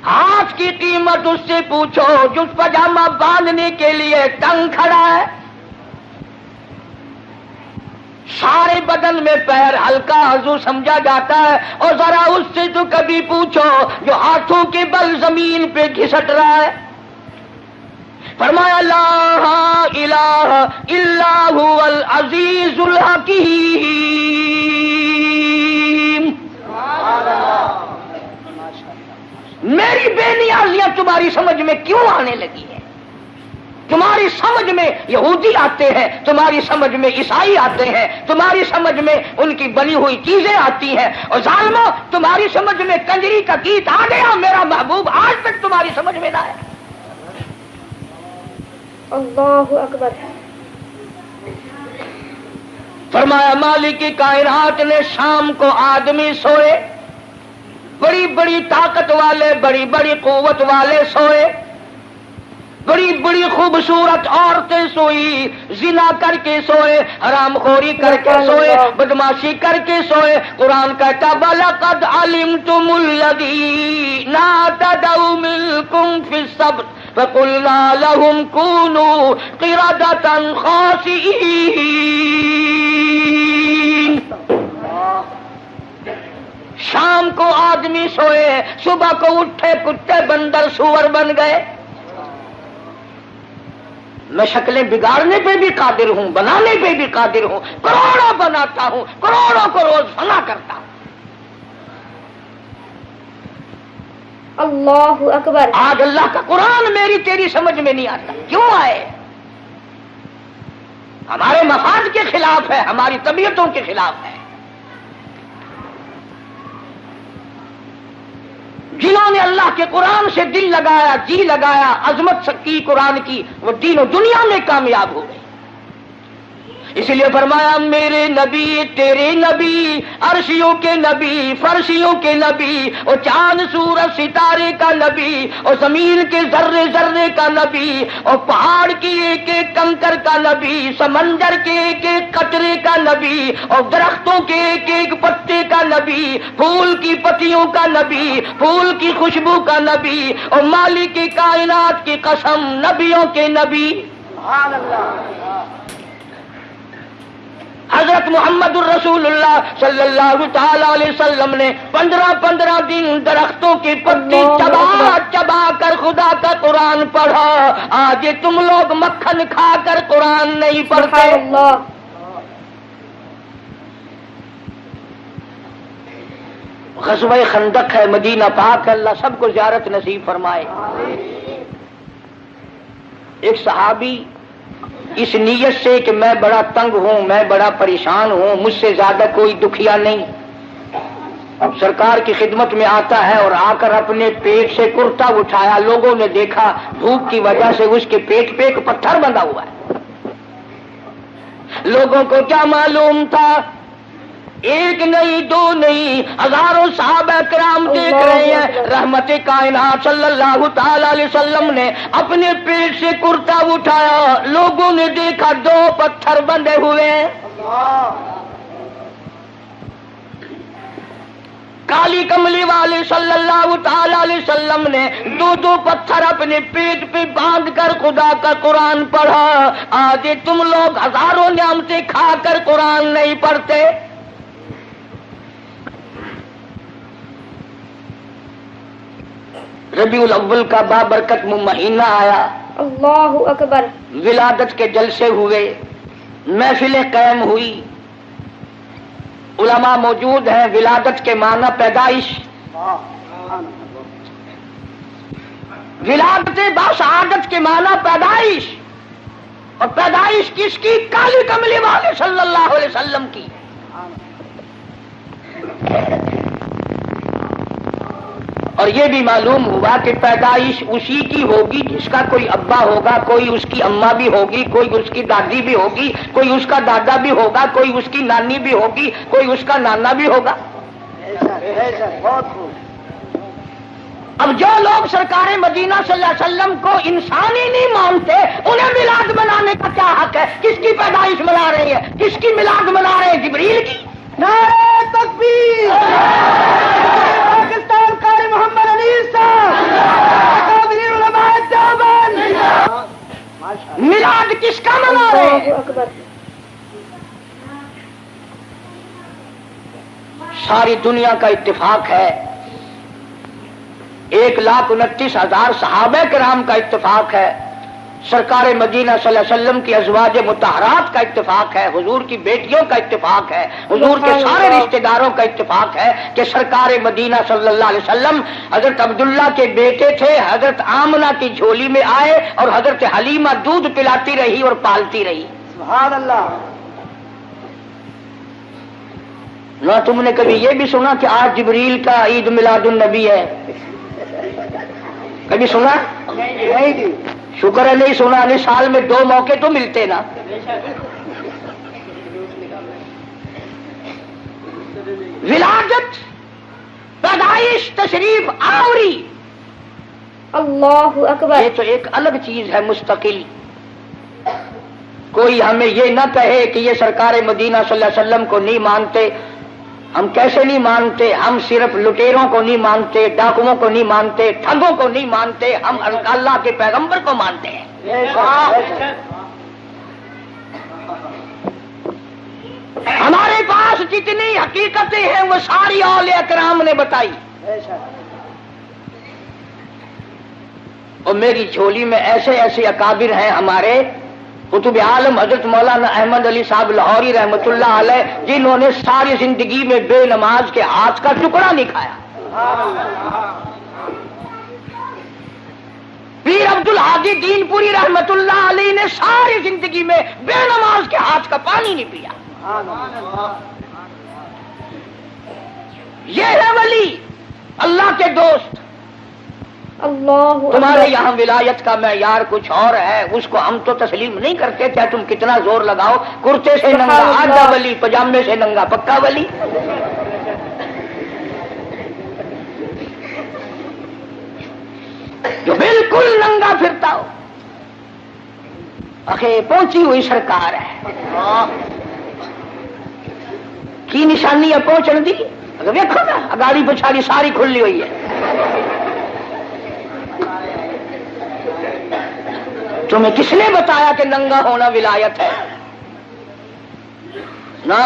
[SPEAKER 1] ہاتھ کی قیمت اس سے پوچھو جو پاجامہ باندھنے کے لیے تنگ کھڑا ہے، سارے بدن میں پیر ہلکا عضو سمجھا جاتا ہے، اور ذرا اس سے تو کبھی پوچھو جو ہاتھوں کے بل زمین پہ گھسٹ رہا ہے. فرمایا لا الہ الا هو العزیز الحکیم. میری بے نیازیاں تمہاری سمجھ میں کیوں آنے لگی ہیں؟ تمہاری سمجھ میں یہودی آتے ہیں، تمہاری سمجھ میں عیسائی آتے ہیں، تمہاری سمجھ میں ان کی بنی ہوئی چیزیں آتی ہیں، اور ظالمو تمہاری سمجھ میں کنجری کا گیت آ گیا، میرا محبوب آج تک تمہاری سمجھ میں نہ آیا۔
[SPEAKER 2] اللہ اکبر۔
[SPEAKER 1] فرمایا مالک کی کائنات نے شام کو آدمی سوئے، بڑی بڑی طاقت والے، بڑی بڑی قوت والے سوئے، بڑی بڑی خوبصورت عورتیں سوئی، زنا کر کے سوئے، حرام خوری کر کے سوئے، بدماشی کر کے سوئے۔ قرآن کہتا وَلَقَدْ عَلِمْتُمُ الَّذِينَ اعْتَدَوْا مِنكُمْ فِي السَّبْتِ فَقُلْنَا لَهُمْ كُونُوا قِرَدَةً خَاسِئِينَ۔ شام کو آدمی سوئے، صبح کو اٹھے کتے بندر سور بن گئے۔ میں شکلیں بگاڑنے پہ بھی قادر ہوں، بنانے پہ بھی قادر ہوں، کروڑوں بناتا ہوں، کروڑوں کو روز فنا کرتا ہوں۔
[SPEAKER 2] اللہ اکبر۔
[SPEAKER 1] آج اللہ کا قرآن میری تیری سمجھ میں نہیں آتا، کیوں آئے؟ ہمارے مفاد کے خلاف ہے، ہماری طبیعتوں کے خلاف ہے۔ جنہوں نے اللہ کے قرآن سے دل لگایا، جی لگایا، عظمت کی قرآن کی، وہ دین و دنیا میں کامیاب ہو گئے۔ اس لیے فرمایا میرے نبی تیرے نبی، عرشیوں کے نبی، فرشیوں کے نبی، اور چاند سورج ستارے کا نبی، اور زمین کے ذرے ذرے کا نبی، اور پہاڑ کی ایک ایک کنکر کا نبی، سمندر کے ایک ایک قطرے کا نبی، اور درختوں کے ایک ایک پتے کا نبی، پھول کی پتیوں کا نبی، پھول کی خوشبو کا نبی، اور مالک کی کائنات کی قسم نبیوں کے نبی۔ سبحان اللہ۔ حضرت محمد الرسول اللہ صلی اللہ تعالی علیہ وسلم نے 15 دن درختوں کی پتی چبا چبا کر خدا کا قرآن پڑھا۔ آج تم لوگ مکھن کھا کر قرآن نہیں پڑھتے۔ غزوہ خندق ہے، مدینہ پاک ہے، اللہ سب کو زیارت نصیب فرمائے۔ ایک صحابی اس نیت سے کہ میں بڑا تنگ ہوں، میں بڑا پریشان ہوں، مجھ سے زیادہ کوئی دکھیا نہیں، اب سرکار کی خدمت میں آتا ہے اور آ کر اپنے پیٹ سے کرتا اٹھایا، لوگوں نے دیکھا بھوک کی وجہ سے اس کے پیٹ پہ ایک پتھر بندھا ہوا ہے۔ لوگوں کو کیا معلوم تھا، ایک نہیں دو نہیں ہزاروں صحابہ کرام دیکھ رہے ہیں، رحمت کائنات صلی اللہ تعالی علیہ وسلم نے اپنے پیٹ سے کرتا اٹھایا، لوگوں نے دیکھا 2 پتھر بندھے ہوئے ہیں۔ کالی کملی والے صلی اللہ تعالی علیہ وسلم نے 2 پتھر اپنے پیٹ پہ باندھ کر خدا کا قرآن پڑھا۔ آج تم لوگ ہزاروں نعمتیں کھا کر قرآن نہیں پڑھتے۔ ربیع الاول کا بابرکت مہینہ آیا،
[SPEAKER 2] اللہ اکبر،
[SPEAKER 1] ولادت کے جلسے ہوئے، محفلیں قائم ہوئی، علماء موجود ہیں۔ ولادت کے معنی پیدائش، ولادت باسعادت کے معنی پیدائش، اور پیدائش کس کی؟ کالی کملی والے صلی اللہ علیہ وسلم کی۔ اور یہ بھی معلوم ہوا کہ پیدائش اسی کی ہوگی جس کا کوئی ابا ہوگا، کوئی اس کی اماں بھی ہوگی، کوئی اس کی دادی بھی ہوگی، کوئی اس کا دادا بھی ہوگا، کوئی اس کی نانی بھی ہوگی، کوئی اس کا نانا بھی ہوگا۔ اب جو لوگ سرکار مدینہ صلی اللہ علیہ وسلم کو انسان ہی نہیں مانتے، انہیں میلاد منانے کا کیا حق ہے؟ کس کی پیدائش منا رہے ہیں؟ کس کی میلاد منا رہے ہیں؟ جبریل کی؟ نعرہ تکبیر، پاکستان قاری محمد انیس صاحب، اکابرین علماء دیوبند، میلاد کس کا منا رہے ہیں؟ ساری دنیا کا اتفاق ہے، 1,29,000 صحابہ کرام کا اتفاق ہے، سرکار مدینہ صلی اللہ علیہ وسلم کی ازواج مطہرات کا اتفاق ہے، حضور کی بیٹیوں کا اتفاق ہے، حضور کے سارے رشتہ داروں کا اتفاق ہے کہ سرکار مدینہ صلی اللہ علیہ وسلم حضرت عبداللہ کے بیٹے تھے، حضرت آمنہ کی جھولی میں آئے اور حضرت حلیمہ دودھ پلاتی رہی اور پالتی رہی.
[SPEAKER 3] سبحان اللہ.
[SPEAKER 1] نہ تم نے کبھی یہ بھی سنا کہ آج جبریل کا عید میلاد النبی ہے؟ کبھی سنا؟
[SPEAKER 3] نہیں جی.
[SPEAKER 1] شکر ہے نہیں سنا، نہیں سال میں 2 موقع تو ملتے نا. ولادت، پیدائش، تشریف آوری،
[SPEAKER 2] اللہ اکبر.
[SPEAKER 1] یہ تو ایک الگ چیز ہے مستقل. کوئی ہمیں یہ نہ کہے کہ یہ سرکار مدینہ صلی اللہ علیہ وسلم کو نہیں مانتے. ہم کیسے نہیں مانتے؟ ہم صرف لٹیروں کو نہیں مانتے، ڈاکوؤں کو نہیں مانتے، ٹھگوں کو نہیں مانتے، ہم اللہ کے پیغمبر کو مانتے ہیں. ہمارے پاس جتنی حقیقتیں ہیں وہ ساری اولیاء کرام نے بتائی. اور میری جھولی میں ایسے ایسے اکابر ہیں ہمارے قطب عالم حضرت مولانا احمد علی صاحب لاہوری رحمۃ اللہ علیہ، جنہوں نے ساری زندگی میں بے نماز کے ہاتھ کا ٹکڑا نہیں کھایا. پیر عبد الحادی دین پوری رحمۃ اللہ علیہ نے ساری زندگی میں بے نماز کے ہاتھ کا پانی نہیں پیا. یہ ہے ولی، اللہ کے دوست.
[SPEAKER 2] اللہ
[SPEAKER 1] تمہارے
[SPEAKER 2] اکبر.
[SPEAKER 1] یہاں ولایت کا معیار کچھ اور ہے، اس کو ہم تو تسلیم نہیں کرتے. چاہے تم کتنا زور لگاؤ، کرتے سے ننگا آدھا ولی، پجامے سے ننگا پکا ولی. جو بالکل ننگا پھرتا ہو، اخے پہنچی ہوئی سرکار ہے کی نشانی ہے پہنچن دی. اگر دیکھو نا اگاڑی پچھاڑی ساری کھلی ہوئی ہے. تمہیں کس نے بتایا کہ ننگا ہونا ولایت ہے؟ نا،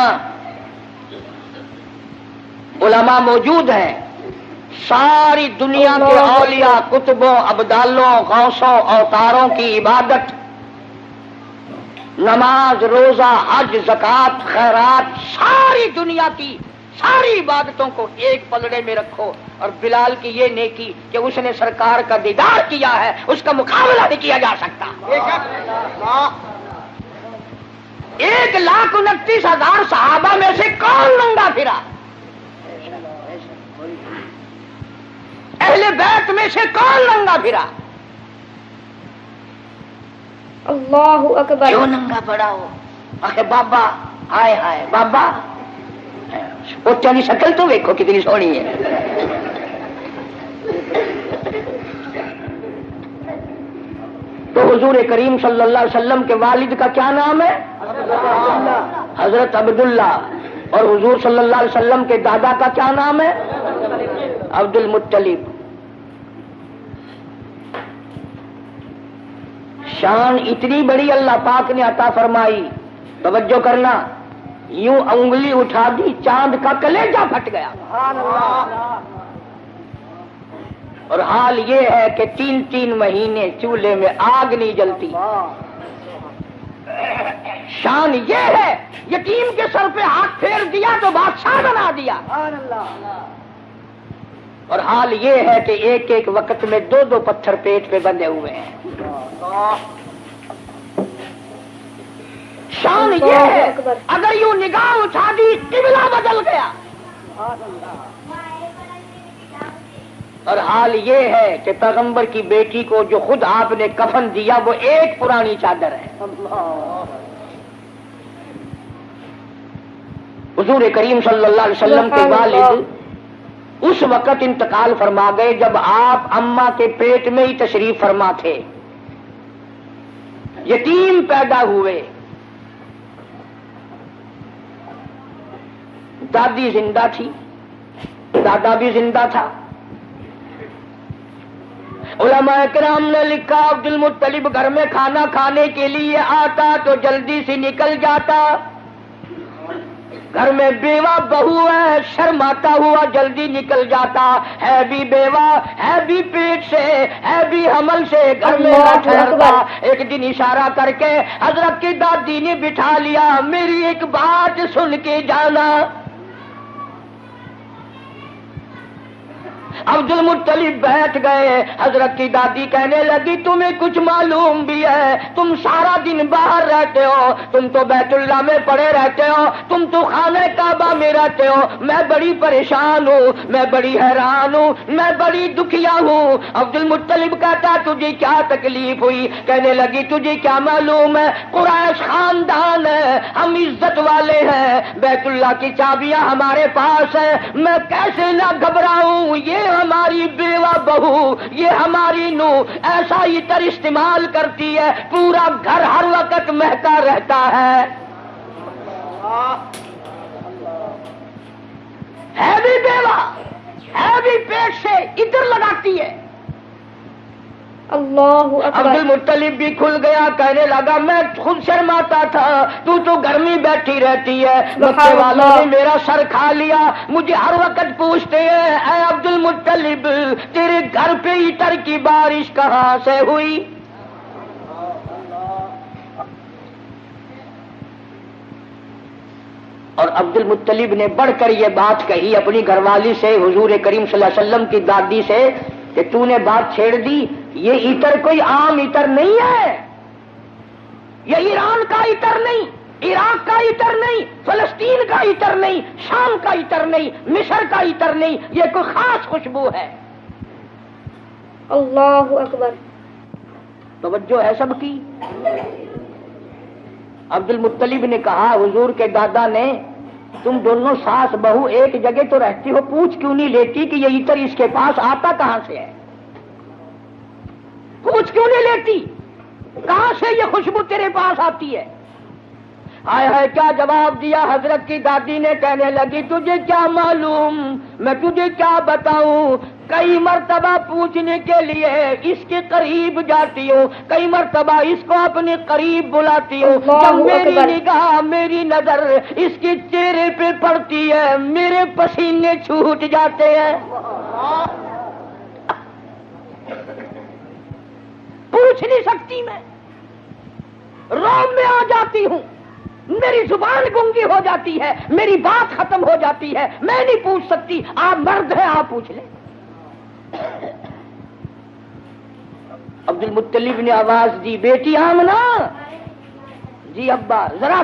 [SPEAKER 1] علماء موجود ہیں، ساری دنیا کے اولیاء، کتبوں، ابدالوں، غوثوں، اوتاروں کی عبادت، نماز، روزہ، حج، زکوٰۃ، خیرات، ساری دنیا کی ساری عبادتوں کو ایک پلڑے میں رکھو، اور بلال کی یہ نیکی کہ اس نے سرکار کا دیدار کیا ہے، اس کا مقابلہ نہیں کیا جا سکتا. 1,29,000 صحابہ میں سے کون ننگا پھرا؟ اہل بیت میں سے کون ننگا پھرا؟
[SPEAKER 2] اللہ اکبر.
[SPEAKER 1] کیوں ننگا پڑا ہو؟ آخر بابا، ہائے ہائے بابا، بچوں کی شکل تو دیکھو کتنی سونی ہے. تو حضور کریم صلی اللہ علیہ وسلم کے والد کا کیا نام ہے؟ حضرت عبداللہ. اور حضور صلی اللہ علیہ وسلم کے دادا کا کیا نام ہے؟ عبد المطلب. شان اتنی بڑی اللہ پاک نے عطا فرمائی، توجہ کرنا، یوں انگلی اٹھا دی چاند کا کلیجہ پھٹ گیا. اور حال یہ ہے کہ 3 مہینے چولہے میں آگ نہیں جلتی. شان یہ ہے، یتیم کے سر پہ ہاتھ پھیر دیا تو بادشاہ بنا دیا. اور حال یہ ہے کہ ایک ایک وقت میں 2 پتھر پیٹ پہ بندھے ہوئے ہیں. شان یہ ہے، اگر یوں نگاہ اٹھا دی قبلہ بدل گیا. اور حال یہ ہے کہ پیغمبر کی بیٹی کو جو خود آپ نے کفن دیا وہ ایک پرانی چادر ہے. حضور کریم صلی اللہ علیہ وسلم کے والد اس وقت انتقال فرما گئے جب آپ اماں کے پیٹ میں ہی تشریف فرما تھے. یتیم پیدا ہوئے، دادی زندہ تھی، دادا بھی زندہ تھا. علماء کرام نے لکھا عبد المطلب گھر میں کھانا کھانے کے لیے آتا تو جلدی سے نکل جاتا. گھر میں بیوہ بہو ہے، شرماتا ہوا جلدی نکل جاتا ہے، بھی بیوہ ہے، بھی پیٹ سے ہے، بھی حمل سے گھر میں نہ ٹھہرتا۔ ایک دن اشارہ کر کے حضرت کی دادی نے بٹھا لیا، میری ایک بات سن کے جانا۔ عبد المطلب بیٹھ گئے، حضرت کی دادی کہنے لگی تمہیں کچھ معلوم بھی ہے؟ تم سارا دن باہر رہتے ہو، تم تو بیت اللہ میں پڑے رہتے ہو، تم تو خانہ کعبہ میں رہتے ہو، میں بڑی پریشان ہوں، میں بڑی حیران ہوں، میں بڑی دکھیا ہوں۔ عبد المطلب کہتا تجھے کیا تکلیف ہوئی؟ کہنے لگی تجھے کیا معلوم ہے، قریش خاندان ہے، ہم عزت والے ہیں، بیت اللہ کی چابیاں ہمارے پاس ہیں، میں کیسے نہ گھبراؤں؟ یہ ہماری بیوہ بہو، یہ ہماری نو ایسا عطر استعمال کرتی ہے پورا گھر ہر وقت مہکا رہتا ہے بھی بیوہ ہے، بھی پیٹ سے عطر لگاتی ہے۔
[SPEAKER 2] اللہ اکبر۔
[SPEAKER 1] عبد المطلب بھی کھل گیا، کہنے لگا میں خود شرماتا تھا، تو گھر میں بیٹھی رہتی ہے، مکے والوں نے میرا سر کھا لیا، مجھے ہر وقت پوچھتے ہیں اے عبد المطلب تیرے گھر پہ عطر کی بارش کہاں سے ہوئی؟ اور عبد المطلب نے بڑھ کر یہ بات کہی اپنی گھر والی سے، حضور کریم صلی اللہ علیہ وسلم کی دادی سے، کہ تو نے بات چھیڑ دی، یہ عطر کوئی عام عطر نہیں ہے، یہ ایران کا عطر نہیں، عراق کا عطر نہیں، فلسطین کا عطر نہیں، شام کا عطر نہیں، مصر کا عطر نہیں، یہ کوئی خاص خوشبو ہے۔
[SPEAKER 2] اللہ اکبر۔
[SPEAKER 1] توجہ ہے سب کی؟ عبد المطلب نے کہا حضور کے دادا نے تم دونوں ساس بہو ایک جگہ تو رہتی ہو، پوچھ کیوں نہیں لیتی کہ یہ عطر اس کے پاس آتا کہاں سے ہے؟ پوچھ کیوں نہیں لیتی کہاں سے یہ خوشبو تیرے پاس آتی ہے؟ ہائے ہائے کیا جواب دیا حضرت کی دادی نے، کہنے لگی تجھے کیا معلوم، میں تجھے کیا بتاؤں، کئی مرتبہ پوچھنے کے لیے اس کے قریب جاتی ہوں، کئی مرتبہ اس کو اپنے قریب بلاتی ہوں، جب میری نگاہ میری نظر اس کے چہرے پہ پڑتی ہے میرے پسینے چھوٹ جاتے ہیں۔ پوچھ نہیں سکتی میں، روم میں آ جاتی ہوں، میری زبان گنگی ہو جاتی ہے، میری بات ختم ہو جاتی ہے، میں نہیں پوچھ سکتی، آپ مرد ہیں آپ پوچھ لیں۔ عبد المطلب نے آواز دی، بیٹی آمنہ، جی ابا ذرا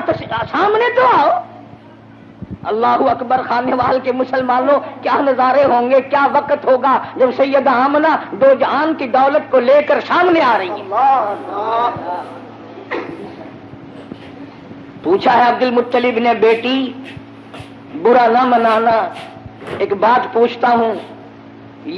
[SPEAKER 1] سامنے تو آؤ۔ اللہ اکبر، خانے وال کے مسلمانوں کیا نظارے ہوں گے، کیا وقت ہوگا جب سیدہ آمنہ دو جہان کی دولت کو لے کر سامنے آ رہی ہے۔ پوچھا ہے عبد المطلب نے، بیٹی برا نہ منانا، ایک بات پوچھتا ہوں،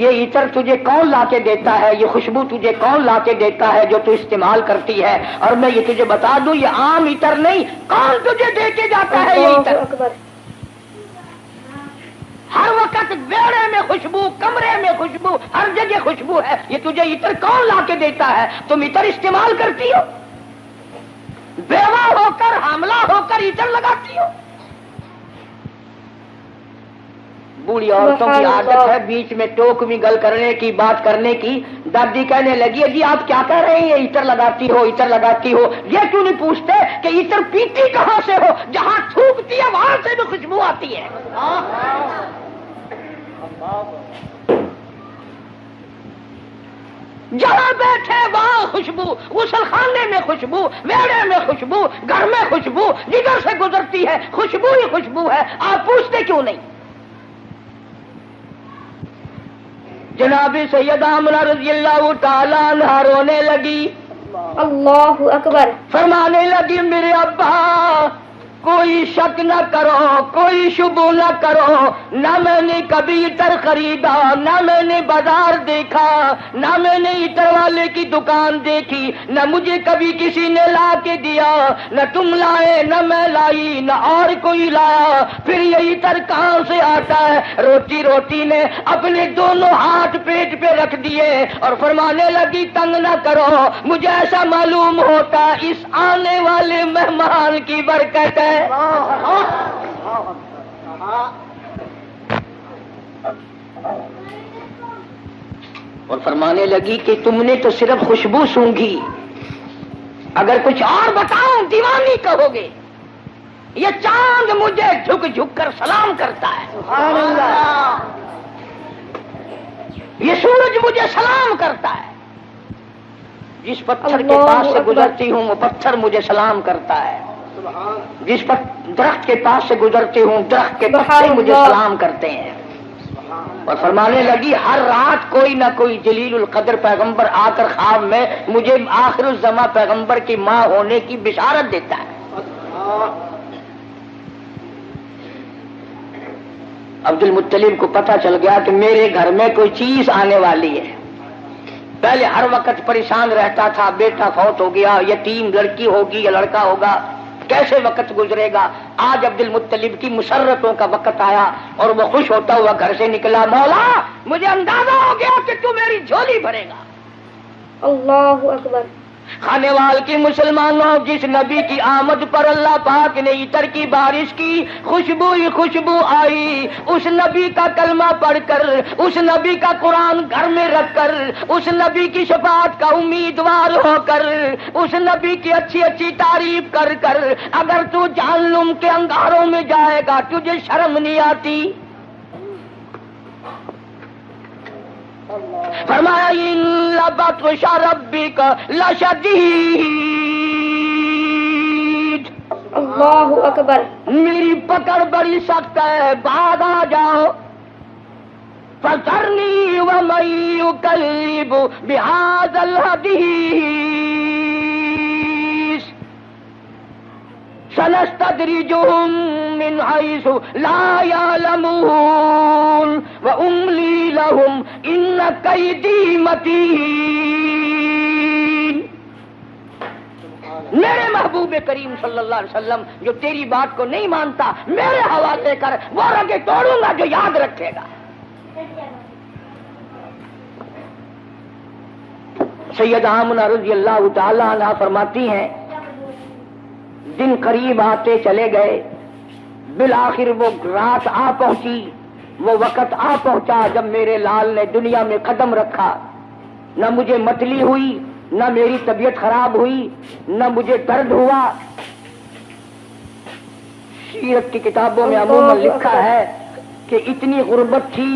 [SPEAKER 1] یہ عطر تجھے کون لا کے دیتا ہے، یہ خوشبو تجھے کون لا کے دیتا ہے جو تو استعمال کرتی ہے؟ اور میں یہ تجھے بتا دوں یہ عام عطر نہیں، کون تجھے دے کے جاتا ہے یہ عطر؟ ہر وقت بیڑے میں خوشبو، کمرے میں خوشبو، ہر جگہ خوشبو ہے، یہ تجھے عطر کون لا کے دیتا ہے؟ تم عطر استعمال کرتی ہو، بیوہ ہو کر حاملہ ہو کر عطر لگاتی ہو۔ بوڑھی عورتوں کی عادت ہے بیچ میں ٹوک میں گل کرنے کی، بات کرنے کی۔ دادی کہنے لگی جی آپ کیا کہہ رہے ہیں، یہ عطر لگاتی ہو، عطر لگاتی ہو، یہ کیوں نہیں پوچھتے کہ عطر پیتی کہاں سے ہو؟ جہاں تھوکتی ہے وہاں سے بھی خوشبو آتی ہے۔ جہاں بیٹھے وہاں خوشبو، غسل خانے میں خوشبو، میڑے میں خوشبو، گھر میں خوشبو، جدھر سے گزرتی ہے خوشبو ہی خوشبو ہے، آپ پوچھتے کیوں نہیں؟ جناب سیدہ آمنہ رضی اللہ تعالیٰ عنہا رونے لگی،
[SPEAKER 2] اللہ اکبر،
[SPEAKER 1] فرمانے لگی میرے ابا کوئی شک نہ کرو، کوئی شبہ نہ کرو، نہ میں نے کبھی عطر خریدا، نہ میں نے بازار دیکھا، نہ میں نے عطر والے کی دکان دیکھی، نہ مجھے کبھی کسی نے لا کے دیا، نہ تم لائے نہ میں لائی نہ اور کوئی لایا، پھر یہ عطر کہاں سے آتا ہے؟ روتی روتی نے اپنے دونوں ہاتھ پیٹ پہ رکھ دیے اور فرمانے لگی تنگ نہ کرو، مجھے ایسا معلوم ہوتا اس آنے والے مہمان کی برکت ہے۔ اور فرمانے لگی کہ تم نے تو صرف خوشبو سونگھی، اگر کچھ اور بتاؤں دیوانی کہو گے۔ یہ چاند مجھے جھک جھک کر سلام کرتا ہے،
[SPEAKER 3] سبحان اللہ،
[SPEAKER 1] یہ سورج مجھے سلام کرتا ہے، جس پتھر کے
[SPEAKER 2] اللہ
[SPEAKER 1] پاس سے
[SPEAKER 2] اکبر۔
[SPEAKER 1] گزرتی ہوں وہ پتھر مجھے سلام کرتا ہے، جس پر درخت کے پاس سے گزرتی ہوں درخت کے
[SPEAKER 2] سبحان
[SPEAKER 1] پتے مجھے
[SPEAKER 2] اللہ۔
[SPEAKER 1] سلام کرتے ہیں۔ اور فرمانے لگی ہر رات کوئی نہ کوئی جلیل القدر پیغمبر آ کر خواب میں مجھے آخر الزماں پیغمبر کی ماں ہونے کی بشارت دیتا ہے۔ عبد المطلب کو پتہ چل گیا کہ میرے گھر میں کوئی چیز آنے والی ہے۔ پہلے ہر وقت پریشان رہتا تھا، بیٹا فوت ہو گیا، یتیم لڑکی ہوگی یا لڑکا ہوگا، کیسے وقت گزرے گا۔ آج عبد المطلب کی مسرتوں کا وقت آیا اور وہ خوش ہوتا ہوا گھر سے نکلا، مولا مجھے اندازہ ہو گیا کہ تو میری جھولی بھرے گا۔
[SPEAKER 2] اللہ اکبر۔
[SPEAKER 1] کھانے وال کی مسلمانوں، جس نبی کی آمد پر اللہ پاک نے عطر کی بارش کی، خوشبو ہی خوشبو آئی، اس نبی کا کلمہ پڑھ کر، اس نبی کا قرآن گھر میں رکھ کر، اس نبی کی شفاعت کا امیدوار ہو کر، اس نبی کی اچھی اچھی تعریف کر کر اگر تو جہنم کے انگاروں میں جائے گا تجھے شرم نہیں آتی؟ فرمایا ان بطش ربک لشدید،
[SPEAKER 2] اللہ اکبر۔
[SPEAKER 1] میری پکڑ بڑی سخت ہے، بعد آ جاؤ۔ فذرنی ومن یکذب بہذا الحدیث سنستدرجهم من حيث لا يعلمون وأملي لهم إن كيدي متين۔ میرے محبوب کریم صلی اللہ علیہ وسلم جو تیری بات کو نہیں مانتا میرے حوالے کر، وہ رگے توڑوں گا جو یاد رکھے گا۔ سیدہ آمنہ رضی اللہ تعالی عنہا فرماتی ہیں دن قریب آتے چلے گئے، بالآخر وہ رات آ پہنچی، وہ وقت آ پہنچا جب میرے لال نے دنیا میں قدم رکھا۔ نہ مجھے متلی ہوئی، نہ میری طبیعت خراب ہوئی، نہ مجھے درد ہوا۔ سیرت کی کتابوں میں عموماً لکھا ہے کہ اتنی غربت تھی،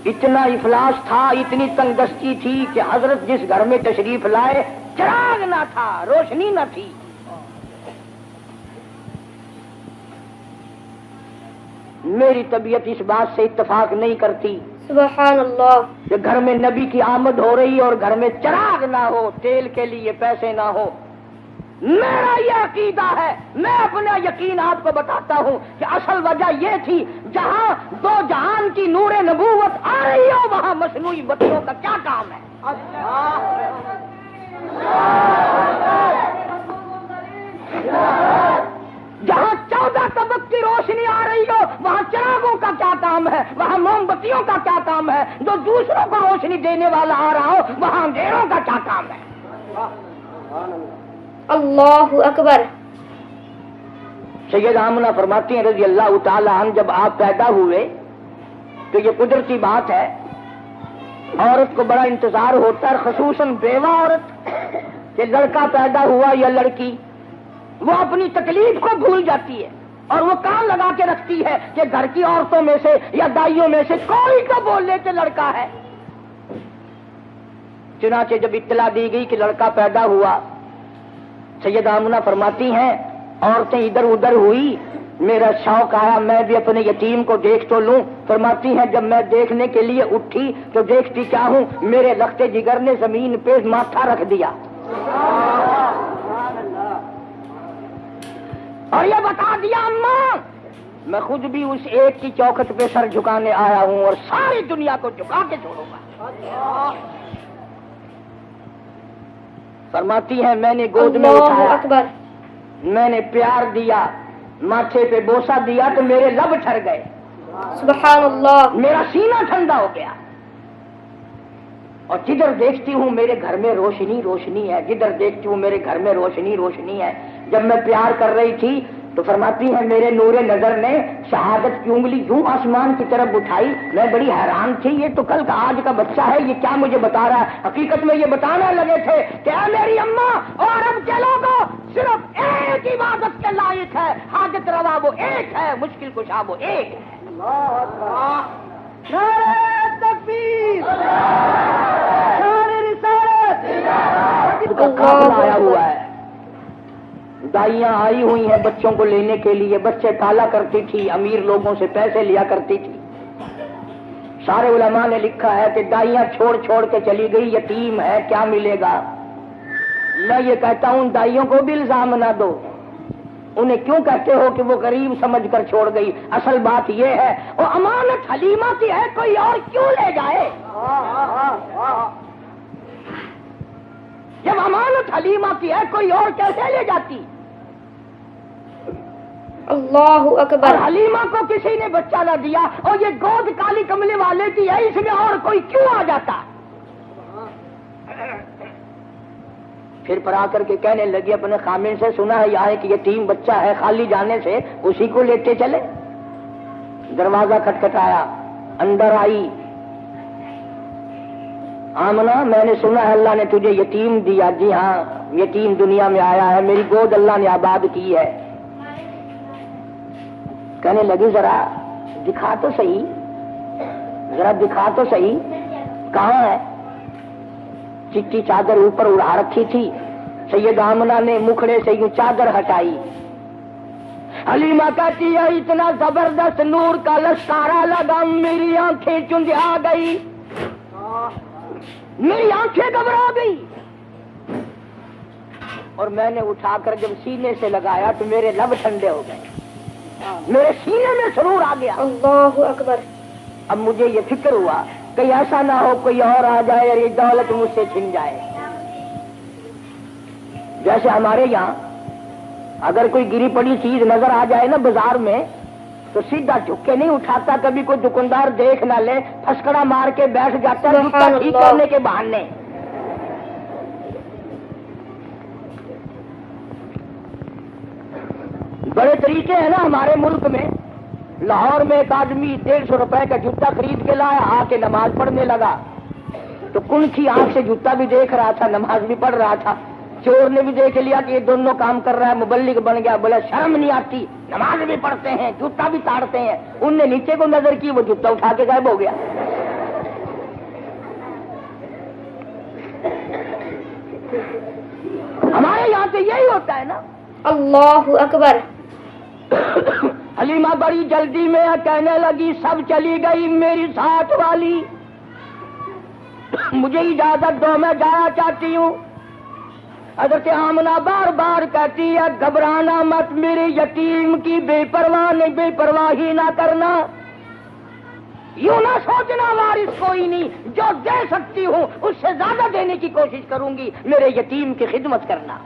[SPEAKER 1] اتنا افلاس تھا، اتنی تنگ دستی تھی کہ حضرت جس گھر میں تشریف لائے چراغ نہ تھا، روشنی نہ تھی۔ میری طبیعت اس بات سے اتفاق نہیں کرتی
[SPEAKER 2] سبحان اللہ۔
[SPEAKER 1] کہ گھر میں نبی کی آمد ہو رہی اور گھر میں چراغ نہ ہو، تیل کے لیے پیسے نہ ہو۔ میرا یہ عقیدہ ہے، میں اپنا یقین آپ کو بتاتا ہوں کہ اصل وجہ یہ تھی، جہاں دو جہان کی نور نبوت آ رہی ہو وہاں مصنوعی بتیوں کا کیا کام ہے؟ جہاں 14 طبق کی روشنی آ رہی ہو وہاں چراغوں کا کیا کام ہے؟ وہاں موم بتیوں کا کیا کام ہے؟ جو دوسروں کو روشنی دینے والا آ رہا ہو وہاں اندھیروں کا کیا کام ہے؟
[SPEAKER 2] اللہ اکبر۔
[SPEAKER 1] سید آمنہ فرماتی ہیں رضی اللہ تعالی عنہ جب آپ پیدا ہوئے تو یہ قدرتی بات ہے، عورت کو بڑا انتظار ہوتا ہے، خصوصاً بیوہ عورت کہ لڑکا پیدا ہوا یا لڑکی، وہ اپنی تکلیف کو بھول جاتی ہے اور وہ کان لگا کے رکھتی ہے کہ گھر کی عورتوں میں سے یا دائیوں میں سے کوئی کو بول لے کہ لڑکا ہے۔ چنانچہ جب اطلاع دی گئی کہ لڑکا پیدا ہوا، سیدہ آمنہ فرماتی ہیں عورتیں ادھر ادھر ہوئی، میرا شوق آیا میں بھی اپنے یتیم کو دیکھ تو لوں۔ فرماتی ہیں جب میں دیکھنے کے لیے اٹھی تو دیکھتی کیا ہوں، میرے لخت جگر نے زمین پہ ماتھا رکھ دیا اور یہ بتا دیا اماں میں خود بھی اس ایک کی چوکھٹ پہ سر جھکانے آیا ہوں اور ساری دنیا کو جھکا کے چھوڑوں گا۔ فرماتی ہیں میں نے گود میں
[SPEAKER 2] اللہ
[SPEAKER 1] اٹھایا،
[SPEAKER 2] اکبر۔
[SPEAKER 1] میں نے پیار دیا، ماتھے پہ بوسہ دیا تو میرے لب ٹھر گئے،
[SPEAKER 2] سبحان اللہ۔
[SPEAKER 1] میرا سینہ ٹھنڈا ہو گیا اور جدھر دیکھتی ہوں میرے گھر میں روشنی روشنی ہے، جدھر دیکھتی ہوں میرے گھر میں روشنی روشنی ہے۔ جب میں پیار کر رہی تھی تو فرماتی ہے میرے نور نظر نے شہادت کی انگلی یوں آسمان کی طرف اٹھائی، میں بڑی حیران تھی، یہ تو کل کا آج کا بچہ ہے، یہ کیا مجھے بتا رہا ہے؟ حقیقت میں یہ بتانا لگے تھے کہ اے میری اماں اور اب کے لوگوں، صرف ایک عبادت کے لائق ہے، حاجت روا وہ ایک ہے، مشکل کشا وہ ایک ہے۔ نعرہ تکبیر، نعرہ رسالت کا قافلہ آیا ہوا ہے، دائیاں آئی ہوئی ہیں بچوں کو لینے کے لیے، بچے پالا کرتی تھی، امیر لوگوں سے پیسے لیا کرتی تھی۔ سارے علماء نے لکھا ہے کہ دائیاں چھوڑ چھوڑ کے چلی گئی، یتیم ہے، کیا ملے گا؟ میں یہ کہتا ہوں دائیوں کو بھی الزام نہ دو، انہیں کیوں کہتے ہو کہ وہ غریب سمجھ کر چھوڑ گئی؟ اصل بات یہ ہے وہ امانت حلیمہ کی ہے، کوئی اور کیوں لے جائے؟ جب امانت حلیمہ کی ہے کوئی اور کیسے لے جاتی؟
[SPEAKER 2] اللہ اکبر۔
[SPEAKER 1] اور حلیمہ کو کسی نے بچہ نہ دیا، اور یہ گود کالی کملے والے کی ہے، اس میں اور کوئی کیوں آ جاتا؟ پھر پر آ کر کے کہنے لگی اپنے خامن سے، سنا ہے یہاں ایک یتیم بچہ ہے، خالی جانے سے اسی کو لیتے چلے۔ دروازہ کھٹکھٹایا، اندر آئی، آمنہ میں نے سنا ہے اللہ نے تجھے یتیم دیا۔ جی ہاں، یتیم دنیا میں آیا ہے، میری گود اللہ نے آباد کی ہے۔ کہنے لگی ذرا دکھا تو صحیح، ذرا دکھا تو صحیح، کہاں ہے؟ چٹی چادر اوپر اڑا رکھی تھی، سید آمنہ نے مکھڑے سے یوں چادر ہٹائی۔ حلیمہ کہتی ہے اتنا زبردست نور کا لشکارا لگا، میری آنکھیں چنجھا گئی، میری آنکھیں گھبرا گئی، اور میں نے اٹھا کر جب سینے سے لگایا تو میرے لب ٹھنڈے ہو گئے، میرے سینے میں سرور آ گیا۔
[SPEAKER 2] اللہ اکبر۔
[SPEAKER 1] اب مجھے یہ فکر ہوا کہ ایسا نہ ہو کوئی اور آ جائے اور یہ دولت مجھ سے چھن جائے۔ جیسے ہمارے یہاں اگر کوئی گری پڑی چیز نظر آ جائے نا بازار میں تو سیدھا جھک کے نہیں اٹھاتا، کبھی کوئی دکاندار دیکھ نہ لے، پھسکڑا مار کے بیٹھ جاتا ہے جوتا ٹھیک کرنے کے بہانے۔ بڑے طریقے ہیں نا ہمارے ملک میں۔ لاہور میں ایک آدمی 150 روپے کا جوتا خرید کے لایا، آ کے نماز پڑھنے لگا تو کنکھی آنکھ سے جوتا بھی دیکھ رہا تھا، نماز بھی پڑھ رہا تھا۔ چور نے بھی دیکھ لیا کہ یہ دونوں کام کر رہا ہے، مبلغ بن گیا، بولا شرم نہیں آتی، نماز بھی پڑھتے ہیں جوتا بھی تاڑتے ہیں۔ ان نے نیچے کو نظر کی، وہ جوتا اٹھا کے غائب ہو گیا۔ ہمارے یہاں سے یہی ہوتا ہے نا۔
[SPEAKER 2] اللہ اکبر۔
[SPEAKER 1] حلیمہ بڑی جلدی میں کہنے لگی سب چلی گئی، میری ساتھ والی مجھے اجازت دو، میں جانا چاہتی ہوں۔ حضرت آمنہ بار بار کہتی ہے گھبرانا مت، میرے یتیم کی بے پرواہی نہ کرنا، یوں نہ سوچنا وارث کوئی نہیں، جو دے سکتی ہوں اس سے زیادہ دینے کی کوشش کروں گی، میرے یتیم کی خدمت کرنا۔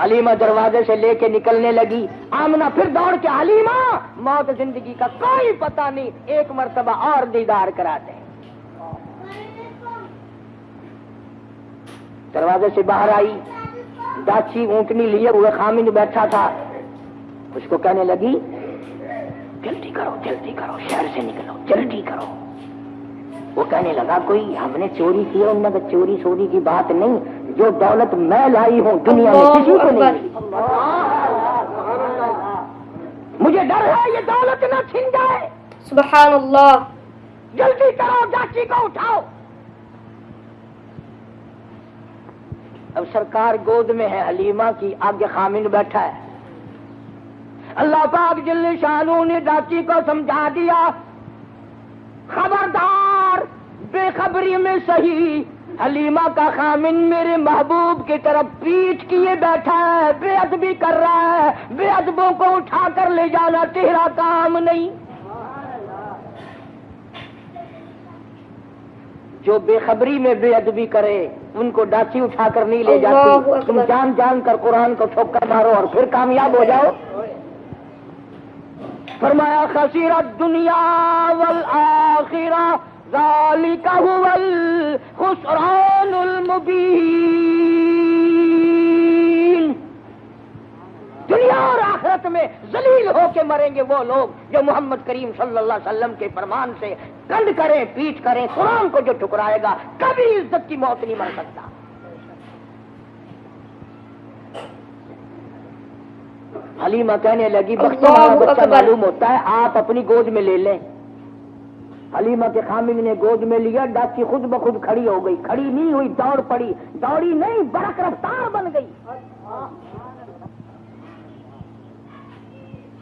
[SPEAKER 1] حلیمہ دروازے سے لے کے نکلنے لگی، آمنہ پھر دوڑ کے حلیمہ موت زندگی کا کوئی پتہ نہیں، ایک مرتبہ اور دیدار کرا دیں۔ دروازے سے باہر آئی، داچی اونٹنی لیے ہوئے خامن بیٹھا تھا، اس کو کہنے لگی جلدی کرو جلدی کرو، شہر سے نکلو جلدی کرو۔ وہ کہنے لگا کوئی ہم نے چوری کی ہے؟ انہوں نے چوری سوری کی بات نہیں، جو دولت میں لائی ہوں دنیا میں کسی کو نہیں ملی، مجھے ڈر ہے یہ دولت نہ چھن جائے۔
[SPEAKER 2] سبحان اللہ۔
[SPEAKER 1] جلدی کرو، داچی کو اٹھاؤ۔ اب سرکار گود میں ہے حلیمہ کی، آگے خامن بیٹھا ہے۔ اللہ پاک جل شانہ نے داچی کو سمجھا دیا خبردار، بے خبری میں صحیح، حلیمہ کا خامن میرے محبوب کی طرف پیٹھ کیے بیٹھا ہے، بے ادبی کر رہا ہے، بے ادبوں کو اٹھا کر لے جانا تیرا کام نہیں۔ جو بے خبری میں بے ادبی کرے ان کو ڈاچی اٹھا کر نہیں لے جاتی، تم جان جان کر قرآن کو ٹھوکر مارو اور پھر کامیاب ہو جاؤ۔ فرمایا خسر الدنیا والآخرہ ذالک هو الخسران المبین، آخرت میں ذلیل ہو کے مریں گے وہ لوگ جو محمد کریم صلی اللہ علیہ وسلم کے فرمان سے کنڈ کریں پیٹ کریں. قرآن کو جو ٹھکرائے گا کبھی عزت کی موت نہیں مر سکتا. حلیمہ کہنے لگی بخت والا بچہ معلوم ہوتا ہے, آپ اپنی گود میں لے لیں. حلیمہ کے خامد نے گود میں لیا, ڈاچی خود بخود کھڑی ہو گئی. کھڑی نہیں ہوئی, دوڑ پڑی. دوڑی نہیں, برق رفتار بن گئی.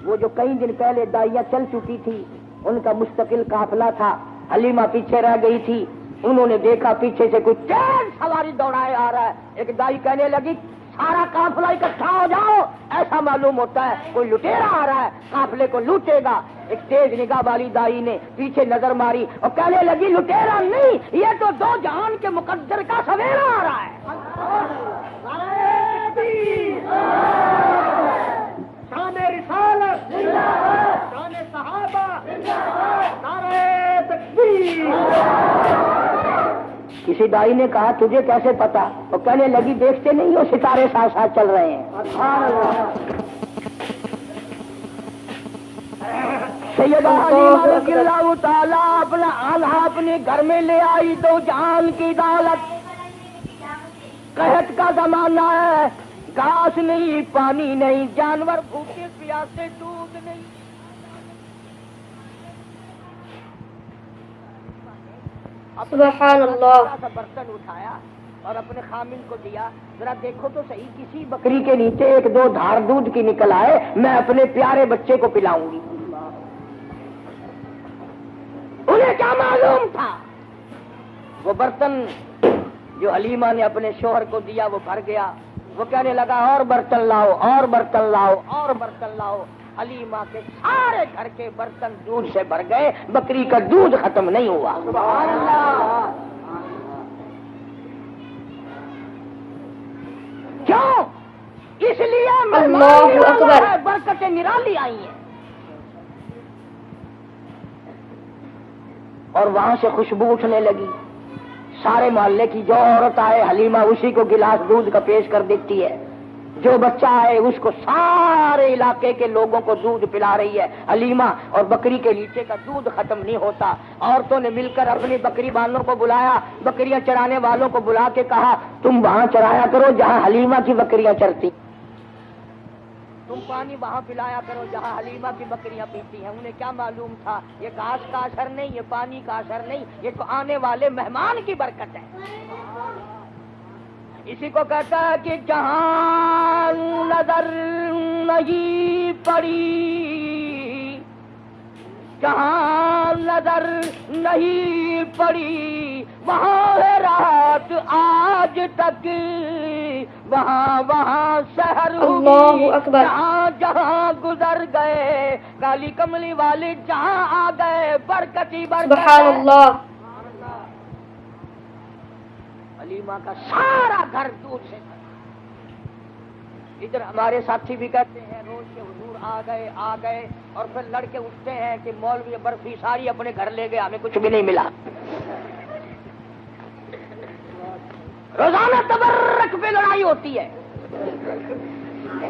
[SPEAKER 1] وہ جو کئی دن پہلے دائیاں چل چکی تھی ان کا مستقل قافلہ تھا, حلیمہ پیچھے رہ گئی تھی. انہوں نے دیکھا پیچھے سے کوئی تیز سواری دوڑائے آ رہا ہے. ایک دائی کہنے لگی سارا قافلہ اکٹھا ہو جاؤ, ایسا معلوم ہوتا ہے کوئی لٹیرا آ رہا ہے, قافلے کو لوٹے گا. ایک تیز نگاہ والی دائی نے پیچھے نظر ماری اور کہنے لگی لٹیرا نہیں, یہ تو دو جہان کے مقدر کا سویرا آ رہا ہے. شان رسالت شان صحابہ نعرہ تکبیر. کسی دائی نے کہا تجھے کیسے پتا؟ اور کہنے لگی دیکھتے نہیں ہو ستارے ساتھ ساتھ چل رہے ہیں. سیدہ حلیمہ رضی اللہ تعالیٰ اپنا آلہ اپنے گھر میں لے آئی تو جان کی دولت. قحط کا زمانہ ہے, گھاس نہیں, پانی نہیں, جانور بھوکے پیاسے, دودھ نہیں.
[SPEAKER 2] سبحان اللہ.
[SPEAKER 1] برتن اٹھایا اور اپنے خامن کو دیا, ذرا دیکھو تو صحیح کسی بکری کے نیچے ایک دو دھار دودھ کی نکل آئے, میں اپنے پیارے بچے کو پلاؤں گی. انہیں کیا معلوم تھا وہ برتن جو حلیمہ نے اپنے شوہر کو دیا وہ بھر گیا. وہ کہنے لگا اور برتن لاؤ, اور برتن لاؤ, اور برتن لاؤ. حلیمہ کے سارے گھر کے برتن دودھ سے بھر گئے, بکری کا دودھ ختم نہیں ہوا. سبحان اللہ. کیوں؟ اس لیے
[SPEAKER 2] اللہ اکبر.
[SPEAKER 1] برکتیں نرالی آئی ہیں. اور وہاں سے خوشبو اٹھنے لگی. سارے محلے کی جو عورت آئے حلیمہ اسی کو گلاس دودھ کا پیش کر دیتی ہے. جو بچہ آئے اس کو سارے علاقے کے لوگوں کو دودھ پلا رہی ہے حلیمہ. اور بکری کے نیچے کا دودھ ختم نہیں ہوتا. عورتوں نے مل کر اپنی بکری والوں کو بلایا, بکریاں چرانے والوں کو بلا کے کہا تم وہاں چرایا کرو جہاں حلیمہ کی بکریاں چرتی, تم پانی وہاں پلایا کرو جہاں حلیمہ کی بکریاں پیتی ہیں. انہیں کیا معلوم تھا یہ گھاس کا اثر نہیں, یہ پانی کا اثر نہیں, یہ تو آنے والے مہمان کی برکت ہے. اسی کو کہتا ہے کہ جہاں نظر نہیں پڑی, جہاں نظر نہیں پڑی وہاں ہے رات آج تک, وہاں وہاں سحر ہوئی. جہاں جہاں گزر گئے کالی کملی والے جہاں آ گئے برکتی برکت.
[SPEAKER 2] سبحان اللہ.
[SPEAKER 1] حلیمہ کا سارا گھر دودھ سے بھرا. ادھر ہمارے ساتھی بھی کہتے ہیں روز کے حضور آ گئے اور پھر لڑکے اٹھتے ہیں کہ مولوی برفی ساری اپنے گھر لے گئے, ہمیں کچھ بھی نہیں ملا. روزانہ تبرک پہ لڑائی ہوتی ہے.